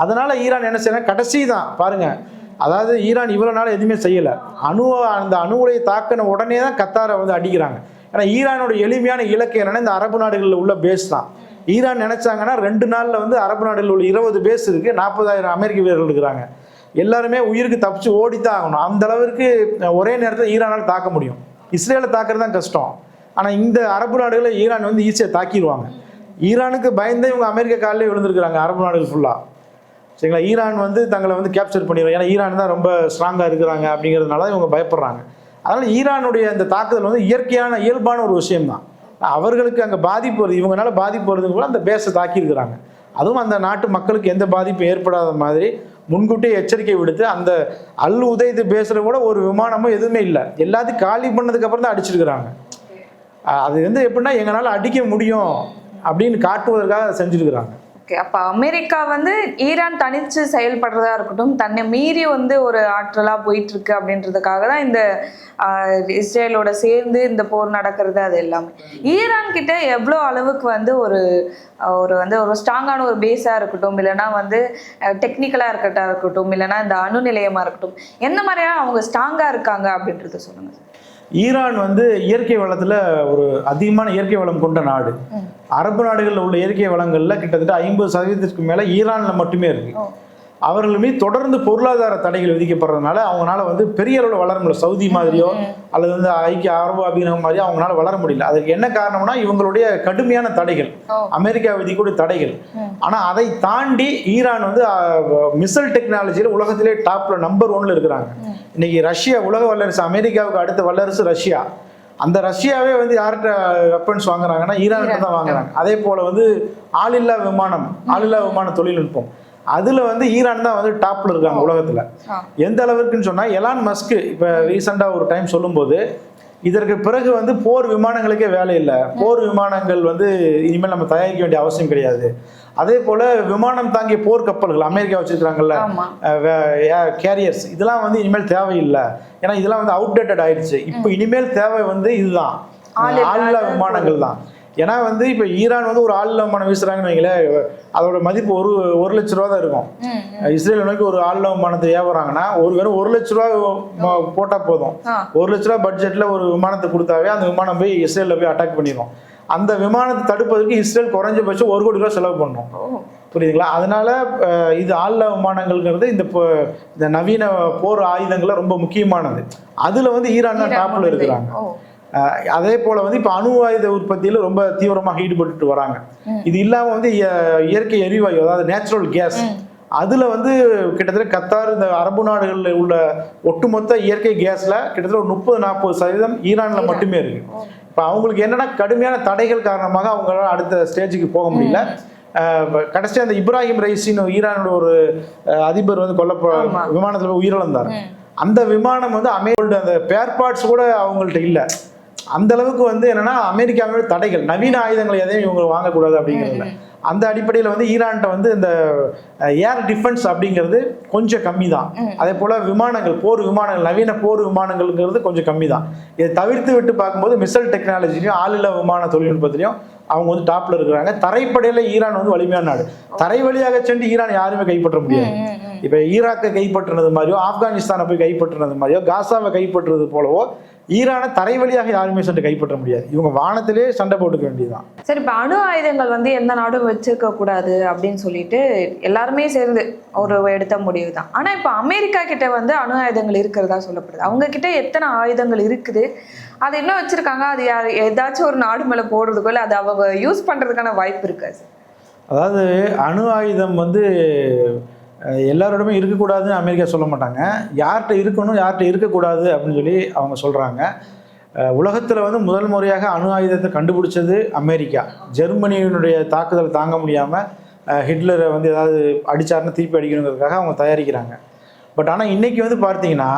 அதனால் ஈரான் என்ன செய்யறாங்க? கடைசி தான் பாருங்கள். அதாவது ஈரான் இவ்வளோ நாள் எதுவுமே செய்யலை. அந்த அணுவுலையை தாக்கின உடனே தான் கத்தாரை வந்து அடிக்கிறாங்க. ஏன்னா ஈரானோட எளிமையான இலக்கு என்னன்னா இந்த அரபு நாடுகளில் உள்ள பேஸ் தான். ஈரான் நினைச்சாங்கன்னா 2 நாளில் வந்து அரபு நாடுகளில் உள்ள 20 பேஸ் இருக்குது, 40,000 அமெரிக்க வீரர்கள் இருக்கிறாங்க. எல்லாருமே உயிருக்கு தப்பிச்சு ஓடித்தான் ஆகணும். அந்த அளவிற்கு ஒரே நேரத்தில் ஈரானால் தாக்க முடியும். இஸ்ரேலை தாக்குறது தான் கஷ்டம். ஆனால் இந்த அரபு நாடுகளை ஈரான் வந்து ஈஸியாக தாக்கிடுவாங்க. ஈரானுக்கு பயந்தே இவங்க அமெரிக்க காலிலே விழுந்திருக்கிறாங்க அரபு நாடுகள் ஃபுல்லாக. சரிங்களா? ஈரான் வந்து தங்களை வந்து கேப்சர் பண்ணிடுவாங்க. ஏன்னா ஈரான் தான் ரொம்ப ஸ்ட்ராங்காக இருக்கிறாங்க அப்படிங்கிறதுனால இவங்க பயப்படுறாங்க. அதனால் ஈரானுடைய அந்த தாக்குதல் வந்து இயல்பான ஒரு விஷயம்தான். அவர்களுக்கு அங்கே பாதிப்பு வருது, இவங்களால பாதிப்பு வருதுன்னு கூட அந்த பேஸை தாக்கியிருக்கிறாங்க. அதுவும் அந்த நாட்டு மக்களுக்கு எந்த பாதிப்பும் ஏற்படாத மாதிரி முன்கூட்டியே எச்சரிக்கை விடுத்து அந்த அல் உதைது பேசுகிற கூட ஒரு விமானமும் எதுவுமே இல்லை, எல்லாத்தையும் காலி பண்ணதுக்கப்புறம் தான் அடிச்சிருக்கிறாங்க. அது வந்து எப்படின்னா எங்களால் அடிக்க முடியும் அப்படின்னு காட்டுவதற்காக அதை செஞ்சுருக்கிறாங்க. ஓகே, அப்போ அமெரிக்கா வந்து ஈரான் தனித்து செயல்படுறதா இருக்கட்டும், தன்னை மீறி வந்து ஒரு ஆற்றலாக போயிட்டு இருக்கு அப்படின்றதுக்காக தான் இந்த இஸ்ரேலோட சேர்ந்து இந்த போர் நடக்கிறது. அது எல்லாமே ஈரான் கிட்ட எவ்வளோ அளவுக்கு வந்து ஒரு ஸ்ட்ராங்கான ஒரு பேஸாக இருக்கட்டும், இல்லைனா வந்து டெக்னிக்கலாக இருக்கட்டும், இல்லைனா இந்த அணு நிலையமாக இருக்கட்டும், எந்த மாதிரியான அவங்க ஸ்ட்ராங்காக இருக்காங்க அப்படின்றத சொல்லுங்க சார். ஈரான் வந்து இயற்கை வளத்தில் ஒரு அதிகமான இயற்கை வளம் கொண்ட நாடு. அரபு நாடுகளில் உள்ள இயற்கை வளங்களில் கிட்டத்தட்ட 50% மேலே ஈரானில் மட்டுமே இருக்கு. அவர்கள் மீது தொடர்ந்து பொருளாதார தடைகள் விதிக்கப்படுறதுனால அவங்களால வந்து பெரிய அளவில் வளர முடியல. சவுதி மாதிரியோ அல்லது வந்து ஐக்கிய அரபு அபிநவம் மாதிரியோ அவங்களால வளர முடியல. அதுக்கு என்ன காரணம்னா இவங்களுடைய கடுமையான தடைகள், அமெரிக்கா விதிக்கூடிய தடைகள். ஆனால் அதை தாண்டி ஈரான் வந்து மிசைல் டெக்னாலஜியில் உலகத்திலே டாப்ல நம்பர் 1ல இருக்கிறாங்க. இன்னைக்கு ரஷ்யா உலக வல்லரசு, அமெரிக்காவுக்கு அடுத்த வல்லரசு ரஷ்யா. அந்த ரஷ்யாவே வந்து யார்கிட்ட வெப்பன்ஸ் வாங்குறாங்கன்னா ஈரான்கிட்ட தான் வாங்குறாங்க. அதே போல வந்து ஆளில்லா விமான தொழில்நுட்பம், அதுல வந்து ஈரான் தான் வந்து டாப்ல இருக்காங்க உலகத்துல. எந்த அளவுக்குன்னு சொன்னா எலான் மஸ்க் இப்ப ரீசெண்டா ஒரு டைம் சொல்லும்போது இதற்கு பிறகு வந்து போர் விமானங்களுக்கே வேலை இல்லை. போர் விமானங்கள் வந்து இனிமேல் நம்ம தயாரிக்க வேண்டிய அவசியம் கிடையாது. அதே போல விமானம் தாங்கிய போர் கப்பல்கள் அமெரிக்கா வச்சிருக்காங்கல்ல, கேரியர்ஸ், இதெல்லாம் வந்து இனிமேல் தேவையில்லை. ஏன்னா இதெல்லாம் வந்து அவுடேட்டட் ஆயிடுச்சு. இப்போ இனிமேல் தேவை வந்து இதுதான், ஆளில்லா விமானங்கள் தான். ஏன்னா வந்து இப்போ ஈரான் வந்து ஒரு ஆளில்லா விமானம் வீசுறாங்கன்னு வைங்களேன், அதோட மதிப்பு ஒரு லட்ச ரூபா தான் இருக்கும். இஸ்ரேல் நோக்கி ஒரு ஆளில்லா விமானத்தை ஏவுறாங்கன்னா வெறும் 1 லட்ச ரூபா போட்டால் போதும். 1 லட்ச ரூபா பட்ஜெட்ல ஒரு விமானத்தை கொடுத்தாவே அந்த விமானம் போய் இஸ்ரேலில் போய் அட்டாக் பண்ணிடும். அந்த விமானத்தை தடுப்பதற்கு இஸ்ரேல் குறைஞ்சபட்சம் 1 கோடி ரூபா செலவு பண்ணும். புரியுதுங்களா? அதனால இது ஆளில்லா விமானங்கள்ங்கிறது இந்த நவீன போர் ஆயுதங்கள்ல ரொம்ப முக்கியமானது. அதுல வந்து ஈரான் தான் டாப்ல இருக்கிறாங்க. அதே போல வந்து இப்ப அணு ஆயுத உற்பத்தியில ரொம்ப தீவிரமாக ஈடுபட்டு வராங்க. இது இல்லாம வந்து இயற்கை எரிவாயு, அதாவது நேச்சுரல் கேஸ், அதுல வந்து கிட்டத்தட்ட கத்தார், இந்த அரபு நாடுகளில் உள்ள ஒட்டுமொத்த இயற்கை கேஸ்ல கிட்டத்தட்ட ஒரு 30-40% ஈரான்ல மட்டுமே இருக்கு. இப்ப அவங்களுக்கு என்னன்னா கடுமையான தடைகள் காரணமாக அவங்களால அடுத்த ஸ்டேஜுக்கு போக முடியல. கடைசியா அந்த இப்ராஹிம் ரைசின்னு ஈரானோட ஒரு அதிபர் வந்து விமானத்துல உயிரிழந்தார். அந்த விமானம் வந்து அந்த பேர் பார்ட்ஸ் கூட அவங்கள்ட்ட இல்லை. அந்த அளவுக்கு வந்து என்னன்னா அமெரிக்காவோட தடைகள், நவீன ஆயுதங்களை எதையும் இவங்க வாங்கக்கூடாது அப்படிங்கிறதுல. அந்த அடிப்படையில் வந்து ஈரான்கிட்ட வந்து இந்த ஏர் டிஃபென்ஸ் அப்படிங்கிறது கொஞ்சம் கம்மி தான். அதே போல விமானங்கள், போர் விமானங்கள், நவீன போர் விமானங்கள்ங்கிறது கொஞ்சம் கம்மி தான். இதை தவிர்த்து விட்டு பார்க்கும்போது மிசைல் டெக்னாலஜிலையும் ஆளில்லா விமான தொழில்நுட்பத்திலையும் அவங்க வந்து டாப்ல இருக்கிறாங்க. தரைப்படையில ஈரான் வந்து வலிமையான நாடு. தரை வழியாக சென்று ஈரான் யாருமே கைப்பற்ற முடியாது. இப்ப ஈராக்கை கைப்பற்றினது மாதிரியோ, ஆப்கானிஸ்தானை போய் கைப்பற்றினது மாதிரியோ, காசாவை கைப்பற்றுறது போலவோ ஈரானை தரை வழியாக யாருமே சென்று கைப்பற்ற முடியாது. இவங்க வானத்திலே சண்டை போட்டுக்க வேண்டியதுதான். சரி, இப்ப அணு ஆயுதங்கள் வந்து எந்த நாடும் வச்சிருக்க கூடாது அப்படின்னு சொல்லிட்டு எல்லாருமே சேர்ந்து ஒரு எடுத்த முடிவு தான். ஆனா இப்ப அமெரிக்கா கிட்ட வந்து அணு ஆயுதங்கள் இருக்கிறதா சொல்லப்படுது. அவங்க கிட்ட எத்தனை ஆயுதங்கள் இருக்குது, அது என்ன வச்சிருக்காங்க, அது ஏதாச்சும் ஒரு நாடு மேல போடுறதுக்கோ இல்லை அது அவங்க யூஸ் பண்றதுக்கான வாய்ப்பு இருக்காது? அதாவது அணு ஆயுதம் வந்து எல்லாரோடமே இருக்கக்கூடாதுன்னு அமெரிக்கா சொல்ல மாட்டாங்க. யார்கிட்ட இருக்கணும், யார்கிட்ட இருக்கக்கூடாது அப்படின்னு சொல்லி அவங்க சொல்கிறாங்க. உலகத்தில் வந்து முதல் முறையாக அணு ஆயுதத்தை கண்டுபிடிச்சது அமெரிக்கா. ஜெர்மனியினுடைய தாக்குதல் தாங்க முடியாமல் ஹிட்லரை வந்து ஏதாவது அடித்தாருன்னு திருப்பி அடிக்கணுங்கிறதுக்காக அவங்க தயாரிக்கிறாங்க. பட் ஆனால் இன்றைக்கி வந்து பார்த்தீங்கன்னா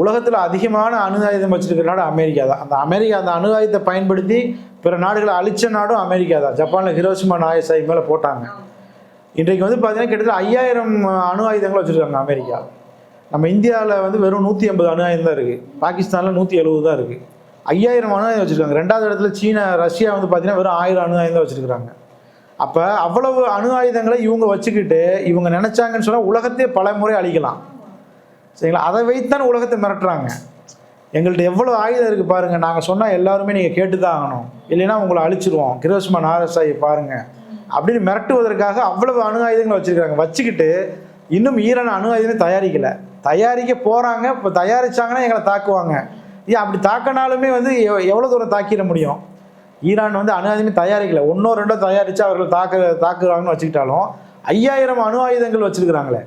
உலகத்தில் அதிகமான அணு ஆயுதம் வச்சுருக்கிற நாடு அமெரிக்கா தான். அந்த அணு ஆயுதத்தை பயன்படுத்தி பிற நாடுகளை அழிச்ச நாடும் அமெரிக்கா தான். ஜப்பானில் ஹிரோஷிமா நாகசாகி மேலே போட்டாங்க. இன்றைக்கு வந்து பார்த்தீங்கன்னா கிட்டத்தட்ட 5000 அணு ஆயுதங்கள் வச்சுருக்காங்க அமெரிக்கா. நம்ம இந்தியாவில் வந்து வெறும் 180 அணு ஆயுதம் தான் இருக்குது. பாகிஸ்தானில் 170 தான் இருக்குது. 5000 அணு ஆயுதம் வச்சுருக்காங்க. 2வது இடத்துல சீனா, ரஷ்யா வந்து பார்த்தீங்கன்னா வெறும் 1000 அணு ஆயுதம் வச்சுருக்காங்க. அப்போ அவ்வளவு அணு ஆயுதங்களை இவங்க வச்சுக்கிட்டு இவங்க நினச்சாங்கன்னு சொன்னால் உலகத்தையே பல முறை அழிக்கலாம். சரிங்களா? அதை வைத்தான் உலகத்தை மிரட்டுறாங்க. எங்கள்கிட்ட எவ்வளோ ஆயுதம் இருக்குது பாருங்கள், நாங்கள் சொன்னால் எல்லாருமே நீங்கள் கேட்டு தான் ஆகணும், இல்லைன்னா உங்களை அழிச்சிருவோம், ஹிரோஷிமா நாகசாகி பாருங்கள் அப்படின்னு மிரட்டுவதற்காக அவ்வளவு அணு ஆயுதங்களை வச்சுருக்காங்க. வச்சுக்கிட்டு இன்னும் ஈரான் அணு ஆயுதமே தயாரிக்க போகிறாங்க. இப்போ தயாரித்தாங்கன்னா எங்களை தாக்குவாங்க. ஏன் அப்படி தாக்கினாலுமே வந்து எவ்வளோ தூரம் தாக்கிட முடியும்? ஈரான் வந்து அணு ஆயுதமே தயாரிக்கலை. 1ஓ 2ஓ தயாரித்து அவர்கள் தாக்குறாங்கன்னு வச்சுக்கிட்டாலும் 5000 அணு ஆயுதங்கள் வச்சுருக்கிறாங்களே.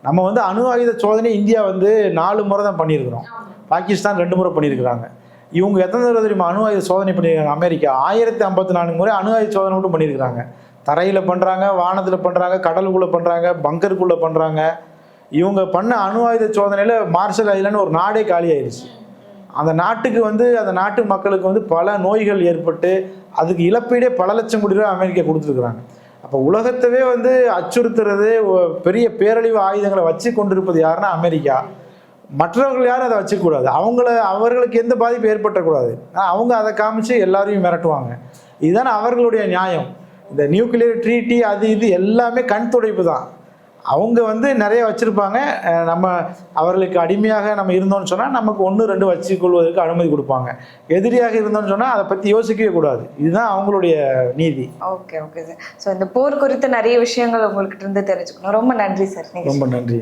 நம்ம வந்து அணு ஆயுத சோதனை இந்தியா வந்து 4 முறை தான் பண்ணியிருக்கிறோம். பாகிஸ்தான் 2 முறை பண்ணியிருக்கிறாங்க. இவங்க எத்தனை தடவை தெரியுமா அணு ஆயுத சோதனை பண்ணியிருக்காங்க? அமெரிக்கா 1054 முறை அணு ஆயுத சோதனை மட்டும் பண்ணியிருக்கிறாங்க. தரையில் பண்ணுறாங்க, வானத்தில் பண்ணுறாங்க, கடலுக்குள்ளே பண்ணுறாங்க, பங்கருக்குள்ளே பண்ணுறாங்க. இவங்க பண்ண அணு ஆயுத சோதனையில் மார்ஷல் ஐலாண்டு ஒரு நாடே காலி ஆயிடுச்சு. அந்த நாட்டுக்கு வந்து அந்த நாட்டு மக்களுக்கு வந்து பல நோய்கள் ஏற்பட்டு அதுக்கு இழப்பீடே பல லட்சம் கோடி ரூபாய் அமெரிக்கா கொடுத்துருக்குறாங்க. அப்போ உலகத்தவே வந்து அச்சுறுத்துறது, பெரிய பேரழிவு ஆயுதங்களை வச்சு கொண்டிருப்பது யாருன்னா அமெரிக்கா. மற்றவர்கள் யாரும் அதை வச்சுக்கூடாது, அவர்களுக்கு எந்த பாதிப்பு ஏற்பட்டக்கூடாது. அவங்க அதை காமிச்சு எல்லாரையும் மிரட்டுவாங்க. இதுதானே அவர்களுடைய நியாயம். இந்த நியூக்ளியர் ட்ரீட்டி அது இது எல்லாமே கண் துடைப்பு தான். அவங்க வந்து நிறைய வச்சுருப்பாங்க. நம்ம அவர்களுக்கு அடிமையாக நம்ம இருந்தோம்னு சொன்னால் நமக்கு 1-2 வச்சுக்கொள்வதற்கு அனுமதி கொடுப்பாங்க. எதிரியாக இருந்தோம்னு சொன்னால் அதை பற்றி யோசிக்கவே கூடாது. இதுதான் அவங்களுடைய நீதி. Okay sir. ஸோ இந்த போர் குறித்து நிறைய விஷயங்கள் உங்கள்கிட்ட இருந்து தெரிஞ்சுக்கணும். ரொம்ப நன்றி சார். ரொம்ப நன்றி.